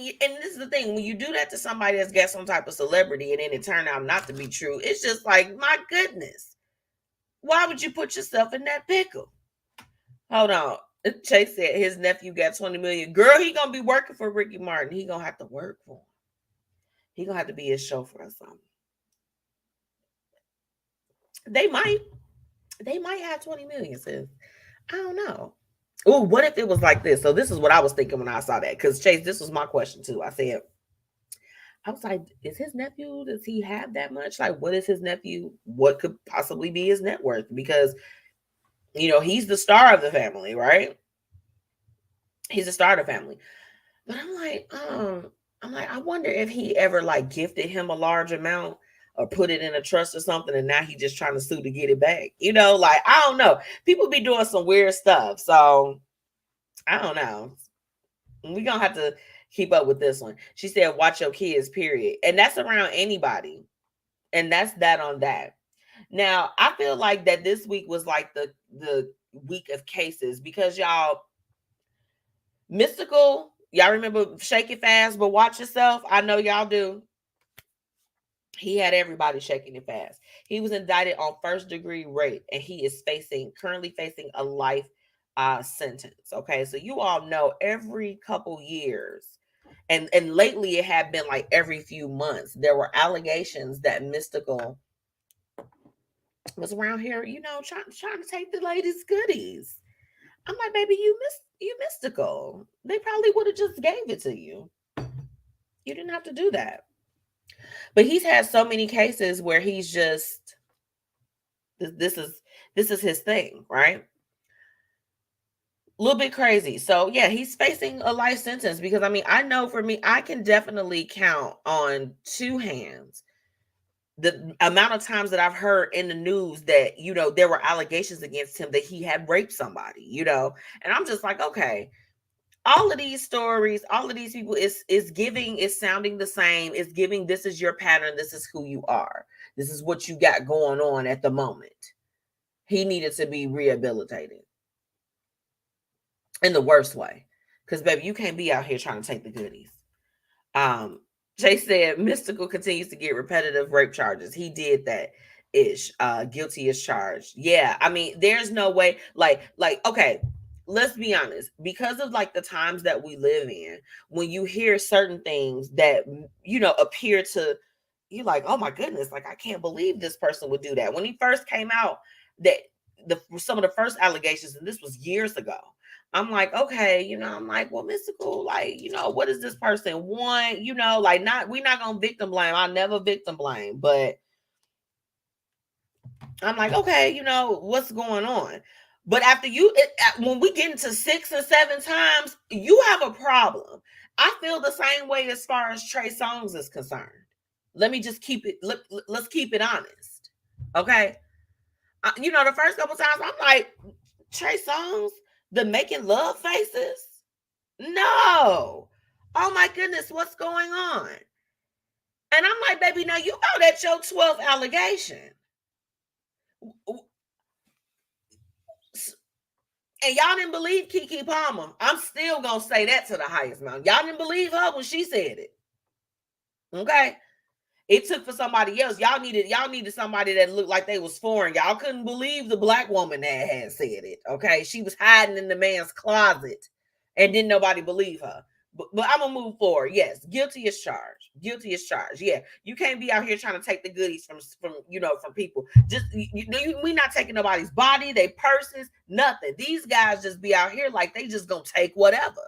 this is the thing, when you do that to somebody that's got some type of celebrity and then it turned out not to be true, it's just like, my goodness, why would you put yourself in that pickle? Hold on. Chase said his nephew got 20 million. Girl, he gonna be working for Ricky Martin. He gonna have to work for him. He gonna have to be his chauffeur or something. They might have 20 million, sis. I don't know. Oh, what if it was like this? So this is what I was thinking when I saw that. Because Chase, this was my question too. I said, I was like, is his nephew, does he have that much? Like, what is his nephew? What could possibly be his net worth? Because, he's the star of the family, right? He's the star of the family. But I'm like, I wonder if he ever like gifted him a large amount or put it in a trust or something, and now he just trying to sue to get it back. Like, I don't know. People be doing some weird stuff. So I don't know. We're gonna have to keep up with this one. She said, watch your kids, period. And that's around anybody. And that's that on that. Now, I feel like that this week was like the week of cases because y'all, Mystical, y'all remember Shake It Fast, but Watch Yourself? I know y'all do. He had everybody shaking it fast. He was indicted on first-degree rape, and he is currently facing a life sentence. Okay, so you all know every couple years, and lately it had been like every few months, there were allegations that Mystical was around here, trying to take the ladies' goodies. I'm like, baby, you Mystical. They probably would have just gave it to you. You didn't have to do that. But he's had so many cases where he's just this is his thing, right? A little bit crazy. So yeah, he's facing a life sentence because I know for me, I can definitely count on two hands the amount of times that I've heard in the news that, there were allegations against him that he had raped somebody, and I'm just like, okay, all of these stories, all of these people is sounding the same. It's giving, this is your pattern. This is who you are. This is what you got going on at the moment. He needed to be rehabilitated in the worst way. Because, baby, you can't be out here trying to take the goodies. Jay said Mystical continues to get repetitive rape charges. He did that ish. Guilty as charged. Yeah, there's no way. Like, okay, let's be honest. Because of like the times that we live in, when you hear certain things that appear to you, like, oh my goodness, like I can't believe this person would do that. When he first came out, that some of the first allegations, and this was years ago. I'm like, okay, I'm like, well, Mystical, like, what does this person want? Like, we're not gonna victim blame. I never victim blame, but I'm like, okay, what's going on? But after when we get into 6 or 7 times, you have a problem. I feel the same way as far as Trey Songz is concerned. Let me just let's keep it honest, okay? The first couple times, I'm like, Trey Songz, the making love faces? No. Oh my goodness, what's going on? And I'm like, baby, now you know that's your 12th allegation. And y'all didn't believe Keke Palmer. I'm still going to say that to the highest mountain. Y'all didn't believe her when she said it. Okay? It took for somebody else. Y'all needed somebody that looked like they was foreign. Y'all couldn't believe the black woman that had said it. Okay, she was hiding in the man's closet, and didn't nobody believe her. But I'm gonna move forward. Yes, guilty as charged. Guilty as charged. Yeah, you can't be out here trying to take the goodies from people. Just we not taking nobody's body, they purses, nothing. These guys just be out here like they just gonna take whatever.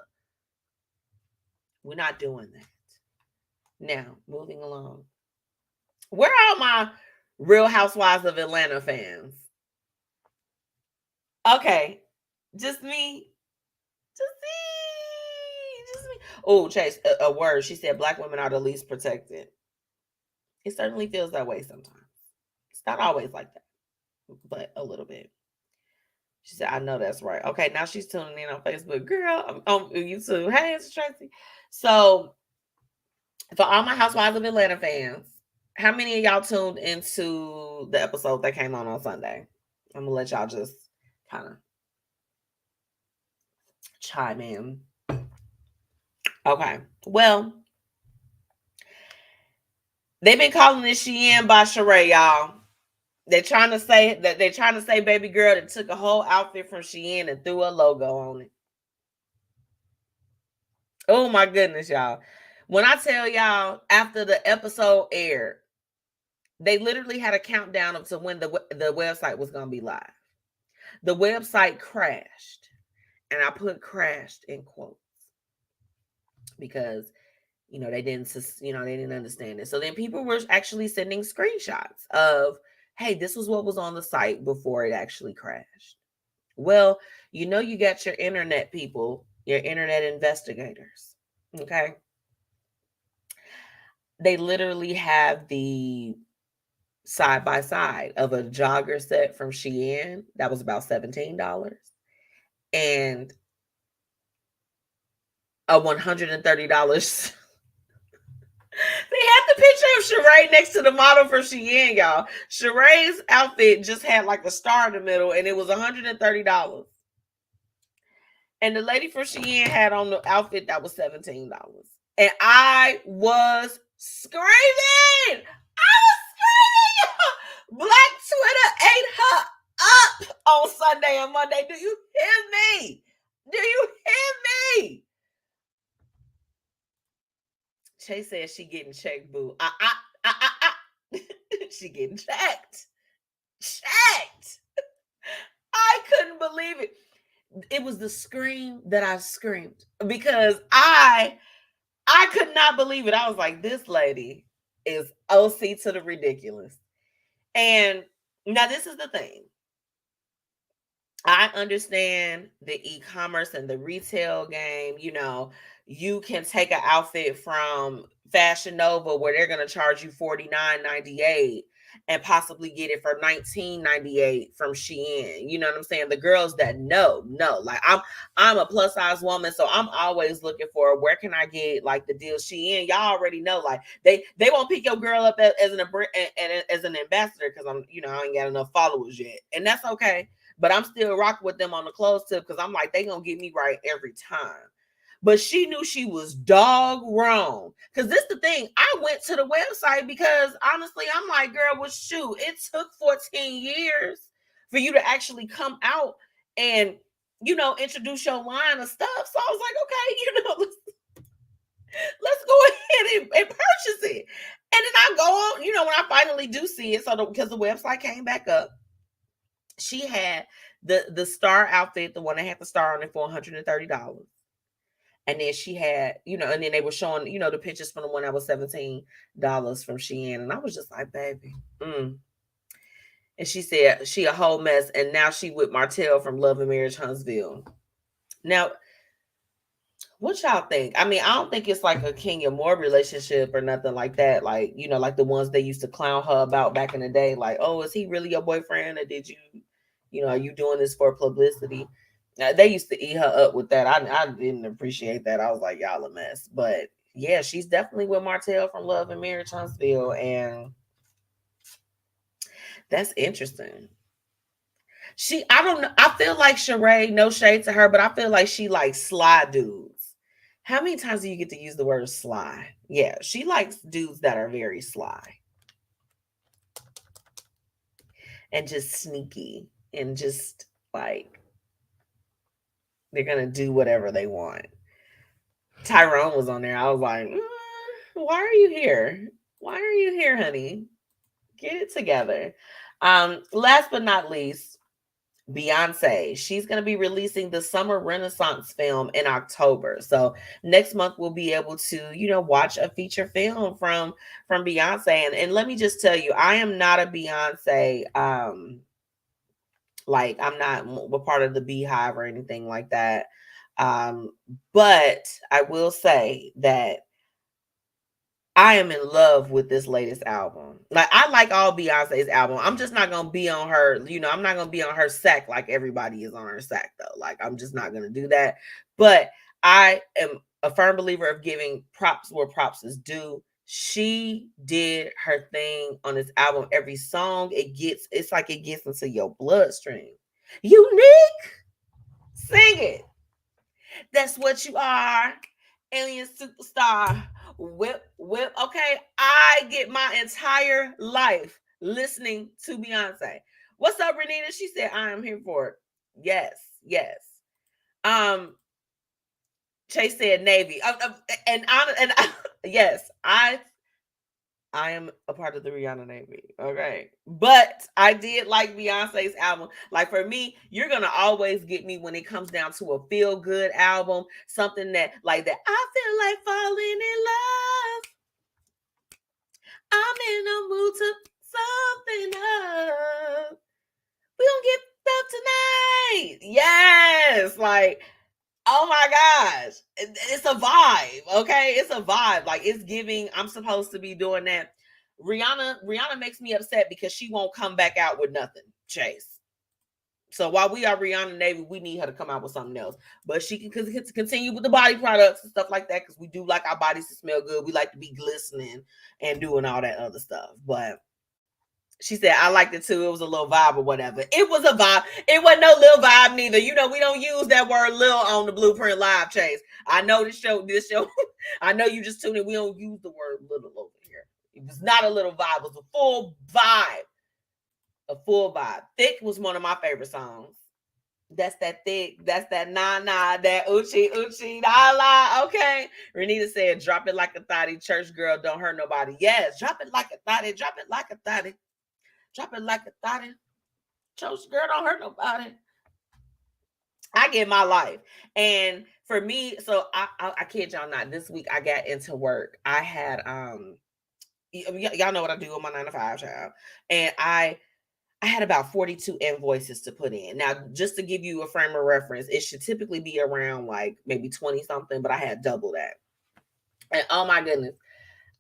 We're not doing that. Now, moving along. Where are my Real Housewives of Atlanta fans? Okay, just me. Just me. Oh, Chase, a word. She said black women are the least protected. It certainly feels that way sometimes. It's not always like that, but a little bit. She said, I know that's right. Okay, now she's tuning in on Facebook. Girl, I'm on YouTube. Hey, it's Tracy. So, for all my Housewives of Atlanta fans, how many of y'all tuned into the episode that came on Sunday? I'm going to let y'all just kind of chime in. Okay. Well, they've been calling this Shein by Sheree, y'all. They're trying to say baby girl that took a whole outfit from Shein and threw a logo on it. Oh my goodness, y'all. When I tell y'all, after the episode aired, they literally had a countdown up to when the website was going to be live. The website crashed, and I put crashed in quotes because they didn't understand it. So then people were actually sending screenshots of, hey, this was what was on the site before it actually crashed. Well, you got your internet people, your internet investigators. Okay. They literally have the side by side of a jogger set from Shein that was about $17 and a $130. They had the picture of Sheree next to the model for Shein, y'all. Sheree's outfit just had like a star in the middle, and it was $130. And the lady from Shein had on the outfit that was $17. And I was screaming. I was screaming. Black Twitter ate her up on Sunday and Monday. Do you hear me? Do you hear me? Chase says she getting checked, boo. She getting checked. Checked. I couldn't believe it. It was the scream that I screamed because I could not believe it. I was like, this lady is OC to the ridiculous. And now this is the thing. I understand the e-commerce and the retail game. You can take an outfit from Fashion Nova where they're going to charge you $49.98 and possibly get it for $19.98 from Shein. You know what I'm saying? The girls that know, like I'm a plus size woman, so I'm always looking for where can I get like the deal. Shein, y'all already know, like they won't pick your girl up as an ambassador because I ain't got enough followers yet, and that's okay. But I'm still rocking with them on the clothes tip because I'm like, they gonna get me right every time. But she knew she was dog wrong. Because this the thing. I went to the website because honestly, I'm like, girl, well, shoot, it took 14 years for you to actually come out and, introduce your line of stuff. So I was like, okay, let's go ahead and purchase it. And then I go on, when I finally do see it, because the website came back up, she had the star outfit, the one that had the star on it, for $130. And then she had, and then they were showing, the pictures from the one that was $17 from Shein. And I was just like, baby. And she said she a whole mess. And now she with Martell from Love and Marriage Huntsville. Now, what y'all think? I mean, I don't think it's like a Kenya Moore relationship or nothing like that. Like, like the ones they used to clown her about back in the day. Like, oh, is he really your boyfriend? Or did you, are you doing this for publicity? They used to eat her up with that. I didn't appreciate that. I was like, y'all a mess. But yeah, she's definitely with Martell from Love and Marriage Huntsville. And that's interesting. I don't know. I feel like Sheree, no shade to her, but I feel like she likes sly dudes. How many times do you get to use the word sly? Yeah, she likes dudes that are very sly. And just sneaky. And just like, they're going to do whatever they want. Tyrone was on there. I was like, why are you here? Why are you here, honey? Get it together. Last but not least, Beyonce. She's going to be releasing the Summer Renaissance film in October. So next month we'll be able to, watch a feature film from Beyonce. And let me just tell you, I am not a Beyonce, like I'm not a part of the Beehive or anything like that. But I will say that I am in love with this latest album. Like, I like all Beyonce's album. I'm just not going to be on her, I'm not going to be on her sack like everybody is on her sack, though. Like, I'm just not going to do that. But I am a firm believer of giving props where props is due. She did her thing on this album. Every song, it's like it gets into your bloodstream. Unique, sing it. That's what you are, alien superstar. Whip. Okay, I get my entire life listening to Beyonce. What's up, Renita? She said, I am here for it. Yes. Chase said Navy. Yes, I am a part of the Rihanna Navy. Okay. But I did like Beyonce's album. Like for me, you're gonna always get me when it comes down to a feel-good album, something that like that. I feel like falling in love. I'm in a mood to something up. We gonna get stuff tonight. Yes, like oh my gosh, it's a vibe. Okay, it's a vibe. Like it's giving. I'm supposed to be doing that. Rihanna makes me upset because she won't come back out with nothing, Chase. So while we are Rihanna Navy, we need her to come out with something else. But she can continue with the body products and stuff like that because we do like our bodies to smell good. We like to be glistening and doing all that other stuff. But she said, I liked it too. It was a little vibe or whatever. It was a vibe. It wasn't no little vibe neither. You know, we don't use that word little on the Blueprint Live, Chase. I know this show, I know you just tuned in. We don't use the word little over here. It was not a little vibe. It was a full vibe. A full vibe. Thick was one of my favorite songs. That's that thick. That's that nah, that uchi, la la. Okay. Renita said, drop it like a thotty. Church girl, don't hurt nobody. Yes, drop it like a thotty. Drop it like a thotty. Drop it like a thotty. Church girl, don't hurt nobody. I get my life. And for me, so I kid y'all not, this week I got into work. I had y'all know what I do on my 9 to 5 child. And I had about 42 invoices to put in. Now, just to give you a frame of reference, it should typically be around like maybe 20 something, but I had double that. And oh my goodness.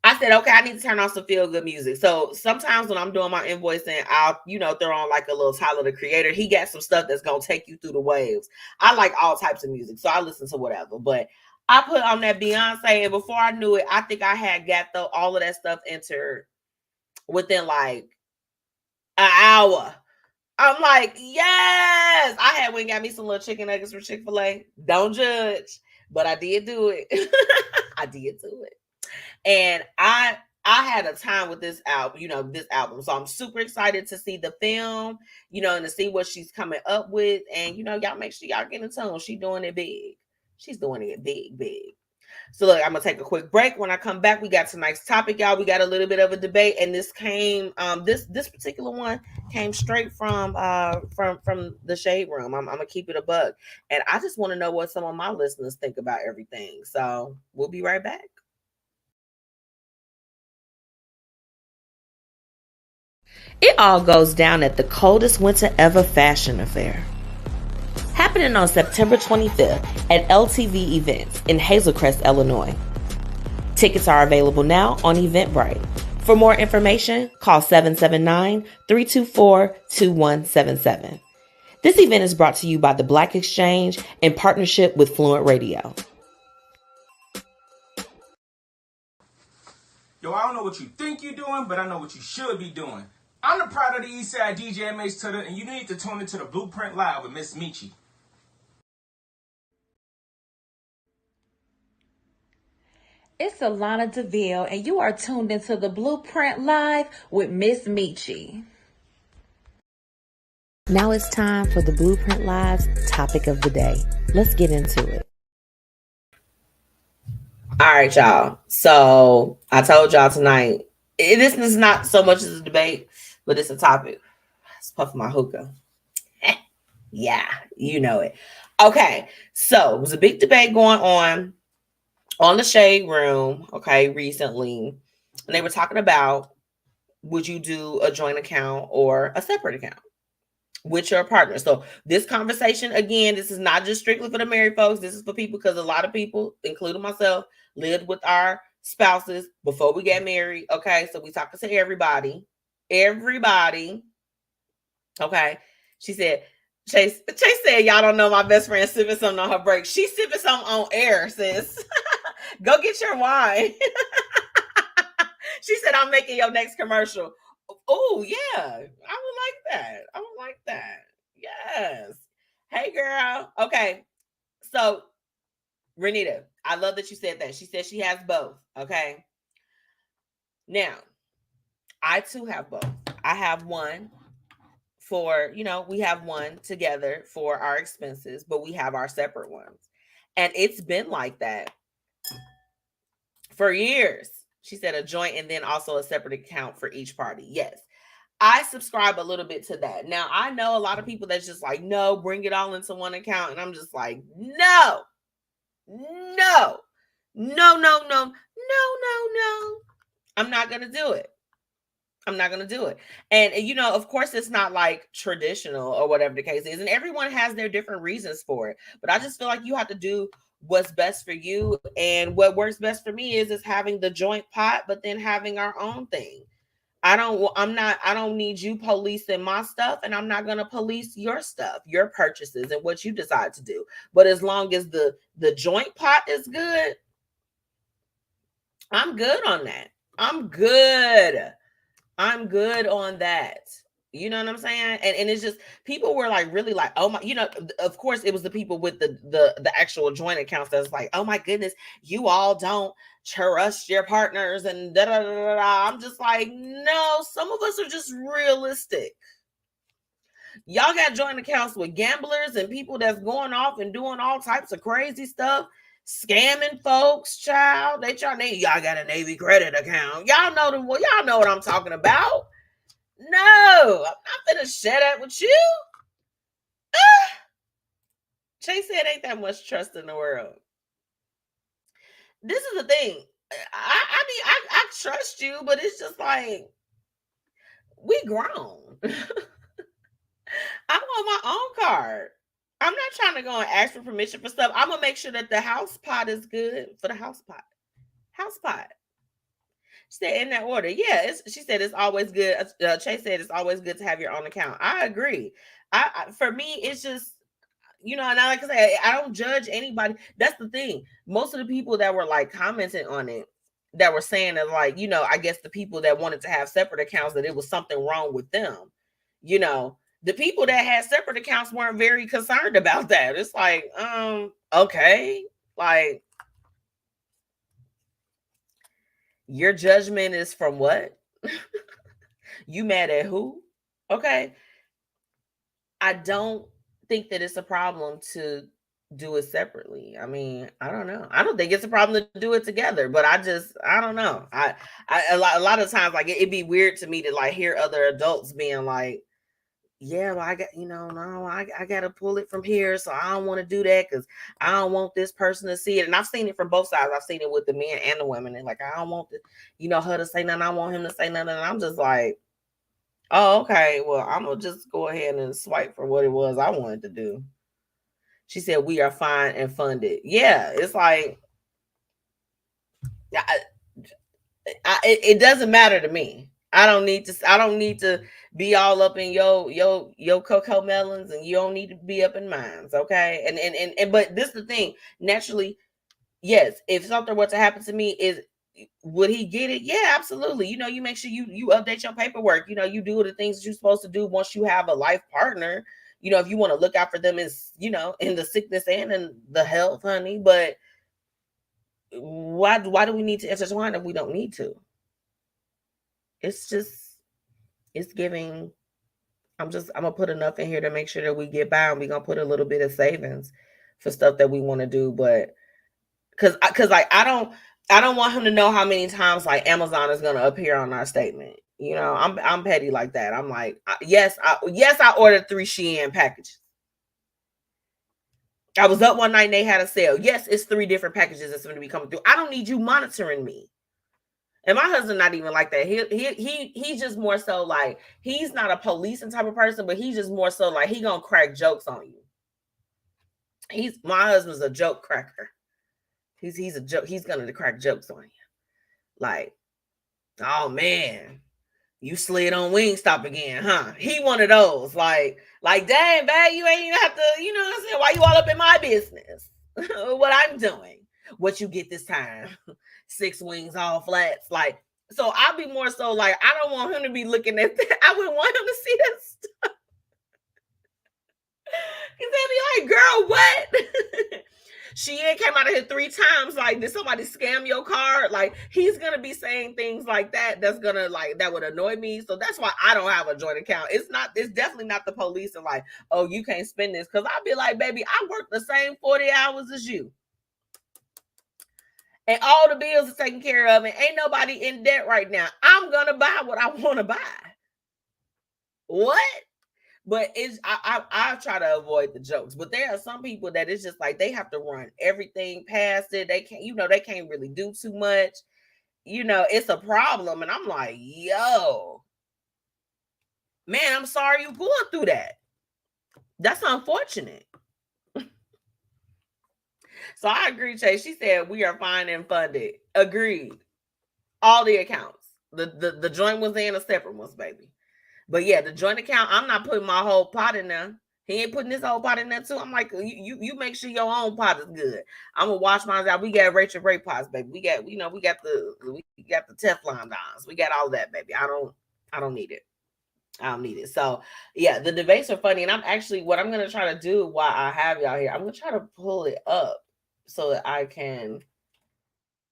I said, okay, I need to turn on some feel good music. So sometimes when I'm doing my invoicing, I'll, throw on like a little Tyler the Creator. He got some stuff that's going to take you through the waves. I like all types of music, so I listen to whatever. But I put on that Beyonce, and before I knew it, I think I had got all of that stuff entered within like an hour. I'm like, yes. I had went and got me some little chicken nuggets from Chick-fil-A. Don't judge. But I did do it. I did do it. And I had a time with this album, So I'm super excited to see the film, and to see what she's coming up with. And, y'all make sure y'all get in tune. She's doing it big. She's doing it big, big. So look, I'm going to take a quick break. When I come back, we got tonight's topic, y'all. We got a little bit of a debate. And this came, this particular one came straight from the Shade Room. I'm going to keep it a buck. And I just want to know what some of my listeners think about everything. So we'll be right back. It all goes down at the coldest winter ever fashion affair. Happening on September 25th at LTV Events in Hazel Crest, Illinois. Tickets are available now on Eventbrite. For more information, call 779-324-2177. This event is brought to you by the Black Exchange in partnership with Fluent Radio. Yo, I don't know what you think you're doing, but I know what you should be doing. I'm the pride of the Eastside DJ MzMetchi, and you need to tune into the Blueprint Live with MzMetchi. It's Alana DeVille, and you are tuned into the Blueprint Live with MzMetchi. Now it's time for the Blueprint Live's topic of the day. Let's get into it. All right, y'all. So I told y'all tonight, this is not so much as a debate, but it's a topic. Let's puff my hookah. Yeah, you know it. Okay, so it was a big debate going on the Shade Room, okay, recently. And they were talking about, would you do a joint account or a separate account with your partner? So this conversation, again, this is not just strictly for the married folks. This is for people because a lot of people, including myself, lived with our spouses before we got married. Okay, so we talking to everybody. Okay, she said, Chase said, y'all don't know my best friend sipping something on her break. She's sipping something on air, sis. Go get your wine. She said, I'm making your next commercial. Oh, yeah. I would like that. Yes. Hey, girl. Okay. So, Renita, I love that you said that. She said she has both. Okay. Now, I too have both. I have one for, we have one together for our expenses, but we have our separate ones. And it's been like that for years. She said a joint and then also a separate account for each party. Yes. I subscribe a little bit to that. Now, I know a lot of people that's just like, no, bring it all into one account. And I'm just like, no. I'm not going to do it. And, you know, of course, it's not like traditional or whatever the case is. And everyone has their different reasons for it. But I just feel like you have to do what's best for you. And what works best for me is having the joint pot, but then having our own thing. I don't need you policing my stuff, and I'm not going to police your stuff, your purchases and what you decide to do. But as long as the joint pot is good, I'm good on that. I'm good on that. You know what I'm saying? And it's just, people were like, really like, oh my, you know, of course it was the people with the actual joint accounts that's like, oh my goodness, you all don't trust your partners and da da da da da. I'm just like, no, some of us are just realistic. Y'all got joint accounts with gamblers and people that's going off and doing all types of crazy stuff, scamming folks, child. Y'all got a Navy credit account. Y'all know what I'm talking about. No, I'm not gonna share that with you. Chase said ain't that much trust in the world. This is the thing. I trust you, but it's just like, we grown. I want my own card. I'm not trying to go and ask for permission for stuff. I'm gonna make sure that the house pot is good for the house pot. House pot. She said in that order. Yeah, she said it's always good. Chase said it's always good to have your own account. I agree. For me, it's just, you know, and like I said, I don't judge anybody. That's the thing. Most of the people that were like commenting on it, that were saying that, like, you know, I guess the people that wanted to have separate accounts, that it was something wrong with them. You know, the people that had separate accounts weren't very concerned about that. It's like, okay, like, your judgment is from what? You mad at who? Okay. I don't think that it's a problem to do it separately. I mean, I don't know. I don't think it's a problem to do it together, but I don't know. A lot of times, like, it'd be weird to me to like hear other adults being like, yeah, well, I got, you know, no, I got to pull it from here. So I don't want to do that because I don't want this person to see it. And I've seen it from both sides. I've seen it with the men and the women. And like, I don't want the, you know, her to say nothing. I want him to say nothing. And I'm just like, oh, okay. Well, I'm going to just go ahead and swipe for what it was I wanted to do. She said, we are fine and funded. Yeah, it's like, it doesn't matter to me. I don't need to be all up in your cocoa melons, and you don't need to be up in mine. Okay. And but this is the thing. Naturally, yes, if something were to happen to me, would he get it? Yeah, absolutely. You know, you make sure you update your paperwork. You know, you do the things that you're supposed to do once you have a life partner. You know, if you want to look out for them, is, you know, in the sickness and in the health, honey. But why do we need to intertwine if we don't need to? It's giving. I'm gonna put enough in here to make sure that we get by, and we're gonna put a little bit of savings for stuff that we want to do. But because like, I don't want him to know how many times like Amazon is gonna appear on our statement. You know, I'm petty like that. I'm like, yes, I ordered 3 Shein packages. I was up one night and they had a sale. Yes, it's 3 different packages that's going to be coming through. I don't need you monitoring me. And my husband not even like that. He's just more so like, he's not a policing type of person, but he's just more so like, he gonna crack jokes on you. My husband's a joke cracker. He's a joke. He's gonna crack jokes on you. Like, oh man, you slid on Wingstop again, huh? He one of those. Like, dang, babe, you ain't even have to, you know what I'm saying? Why you all up in my business? What I'm doing. What you get this time? 6 wings, all flats. Like, so I'll be more so like, I don't want him to be looking at that. I wouldn't want him to see that stuff. He's gonna be like, girl, what? She came out of here 3 times. Like, did somebody scam your card? Like, he's gonna be saying things like that. That's gonna, like, that would annoy me. So that's why I don't have a joint account. It's definitely not the police and like, oh, you can't spend this. Cause I'll be like, baby, I work the same 40 hours as you. and all the bills are taken care of, and ain't nobody in debt right now. I'm gonna buy what I want to buy. What? But I try to avoid the jokes. But there are some people that it's just like they have to run everything past it. They can't, they can't really do too much. It's a problem. And I'm like, yo, man, I'm sorry you're going through that. That's unfortunate. So I agree, Chase. She said we are fine and funded. Agreed. All the accounts. The joint was in, a separate ones, baby. But yeah, the joint account, I'm not putting my whole pot in there. He ain't putting his whole pot in there too. I'm like, you make sure your own pot is good. I'm gonna wash mine out. We got Rachel Ray pots, baby. We got the Teflon dons. We got all that, baby. I don't need it. I don't need it. So yeah, the debates are funny. And I'm actually, what I'm gonna try to do while I have y'all here, I'm gonna try to pull it up so that I can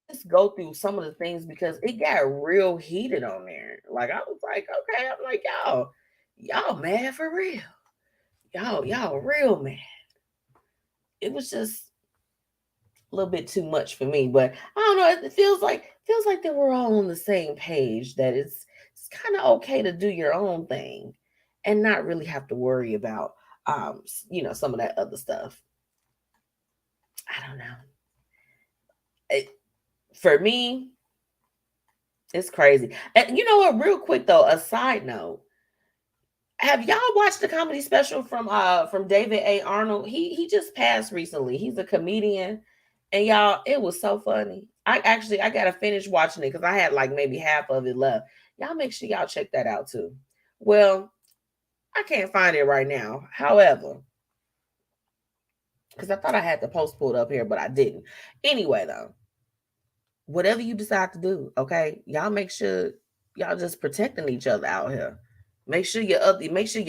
just go through some of the things, because it got real heated on there. Like, I was like, okay, I'm like, y'all mad for real. Y'all real mad. It was just a little bit too much for me, but I don't know. It feels like that we're all on the same page, that it's kind of okay to do your own thing and not really have to worry about some of that other stuff. I don't know. For me, it's crazy. And you know what? Real quick though, a side note: have y'all watched the comedy special from David A. Arnold? He just passed recently. He's a comedian, and y'all, it was so funny. I gotta finish watching it because I had like maybe half of it left. Y'all make sure y'all check that out too. Well, I can't find it right now. However, because I thought I had the post pulled up here, but I didn't. Anyway, though, whatever you decide to do, okay, y'all make sure y'all just protecting each other out here. Make sure your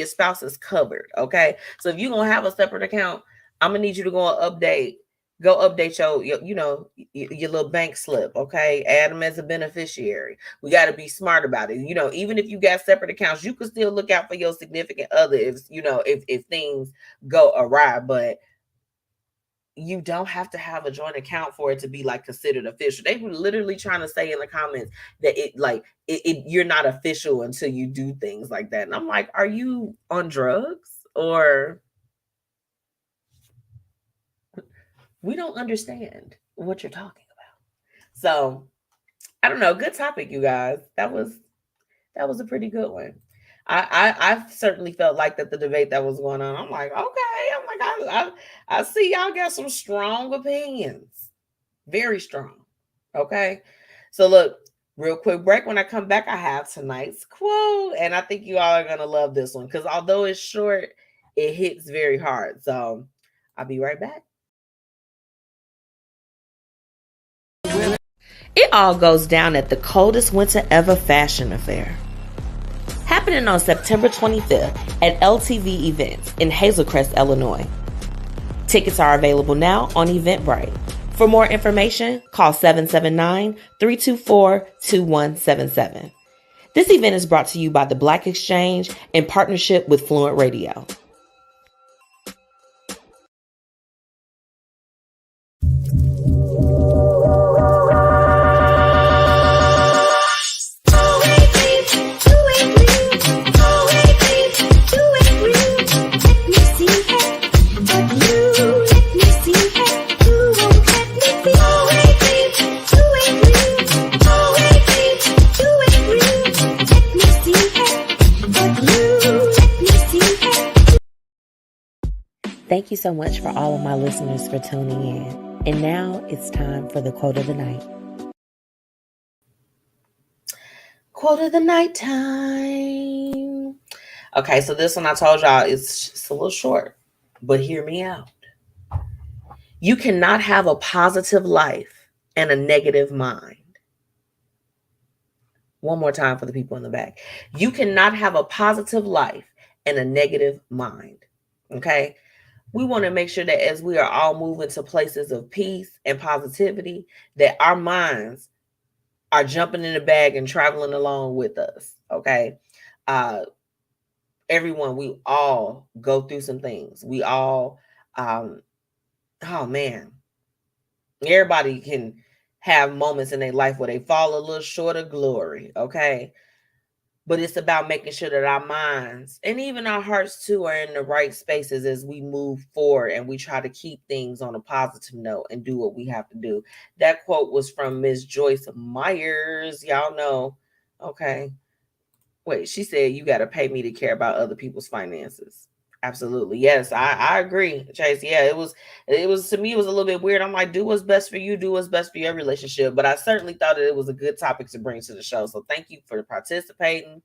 spouse is covered, okay? So if you're gonna have a separate account, I'm gonna need you to go update your little bank slip, okay? Add them as a beneficiary. We got to be smart about it. Even if you got separate accounts, you can still look out for your significant other if things go awry, but you don't have to have a joint account for it to be like considered official. They were literally trying to say in the comments that you're not official until you do things like that. And I'm like, are you on drugs? Or we don't understand what you're talking about. So I don't know. Good topic, you guys. That was a pretty good one. I certainly felt like that the debate that was going on. I'm like, okay. I'm like, I see y'all got some strong opinions, very strong. Okay, so look, real quick break. When I come back, I have tonight's quote, and I think you all are gonna love this one because although it's short, it hits very hard. So I'll be right back. It all goes down at the coldest winter ever fashion affair, happening on September 25th at LTV Events in Hazel Crest, Illinois. Tickets are available now on Eventbrite. For more information, call 779-324-2177. This event is brought to you by the Black Exchange in partnership with Fluent Radio. Thank you so much for all of my listeners for tuning in. And now it's time for the quote of the night. Quote of the night time. Okay, so this one I told y'all it's just a little short, but hear me out. You cannot have a positive life and a negative mind. One more time for the people in the back. You cannot have a positive life and a negative mind. Okay? We want to make sure that as we are all moving to places of peace and positivity, that our minds are jumping in the bag and traveling along with us. Okay. Everyone, we all go through some things. We all, oh man, everybody can have moments in their life where they fall a little short of glory, okay? But it's about making sure that our minds and even our hearts too are in the right spaces as we move forward and we try to keep things on a positive note and do what we have to do. That quote was from Miss Joyce Myers. Y'all know, okay. Wait, she said you got to pay me to care about other people's finances. Absolutely. Yes, I agree, Chase. Yeah, it was to me, it was a little bit weird. I'm like, do what's best for you, do what's best for your relationship. But I certainly thought that it was a good topic to bring to the show. So thank you for participating.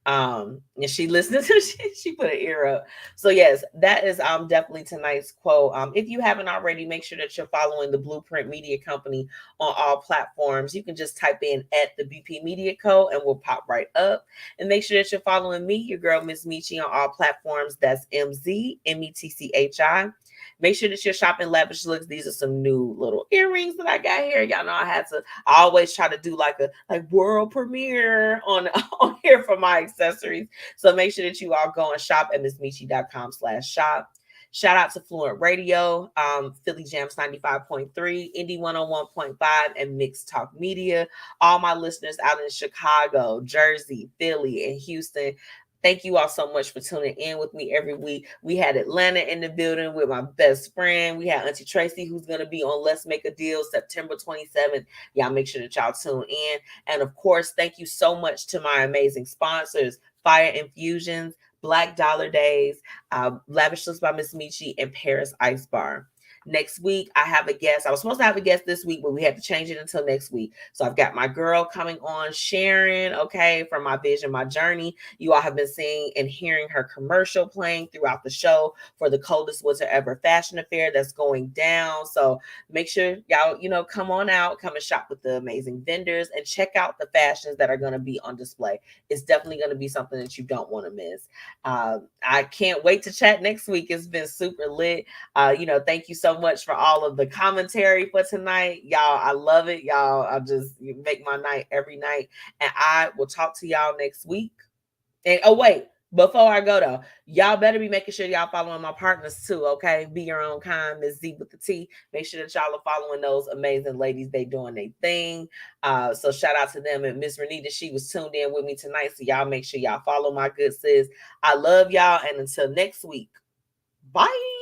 And she listened to she put an ear up. So yes, that is definitely tonight's quote. If you haven't already, make sure that you're following the Blueprint Media Company on all platforms. You can just type in at the BP Media Co and we'll pop right up. And make sure that you're following me, your girl MzMetchi, on all platforms. That's MzMetchi. Make sure that you're shopping Lavish Looks. These are some new little earrings that I got here. Y'all know I always try to do like a world premiere on here for my accessories. So make sure that you all go and shop at MzMetchi.com/shop. Shout out to Fluent Radio, Philly Jams 95.3, Indy 101.5, and Mixed Talk Media. All my listeners out in Chicago, Jersey, Philly, and Houston. Thank you all so much for tuning in with me every week. We had Atlanta in the building with my best friend. We had Auntie Tracy, who's going to be on Let's Make a Deal September 27th. Y'all make sure that y'all tune in. And of course, thank you so much to my amazing sponsors, Fire Infusions, Black Dollar Days, Lavish Looks by MzMetchi, and Paris Ice Bar. Next week, I have a guest. I was supposed to have a guest this week, but we had to change it until next week. So I've got my girl coming on, Sharon, okay, from My Vision, My Journey. You all have been seeing and hearing her commercial playing throughout the show for the Coldest Winter Ever Fashion Affair that's going down. So make sure y'all, come on out, come and shop with the amazing vendors and check out the fashions that are going to be on display. It's definitely going to be something that you don't want to miss. I can't wait to chat next week. It's been super lit. Thank you so much for all of the commentary for tonight. Y'all, I love it. Y'all, you make my night every night. And I will talk to y'all next week. And wait, before I go though, y'all better be making sure y'all following my partners too, okay? Be Your Own Kind, Ms. Zeewiththetea. Make sure that y'all are following those amazing ladies. They doing their thing. So shout out to them. And Miss Renita, she was tuned in with me tonight. So y'all make sure y'all follow my good sis. I love y'all. And until next week, bye.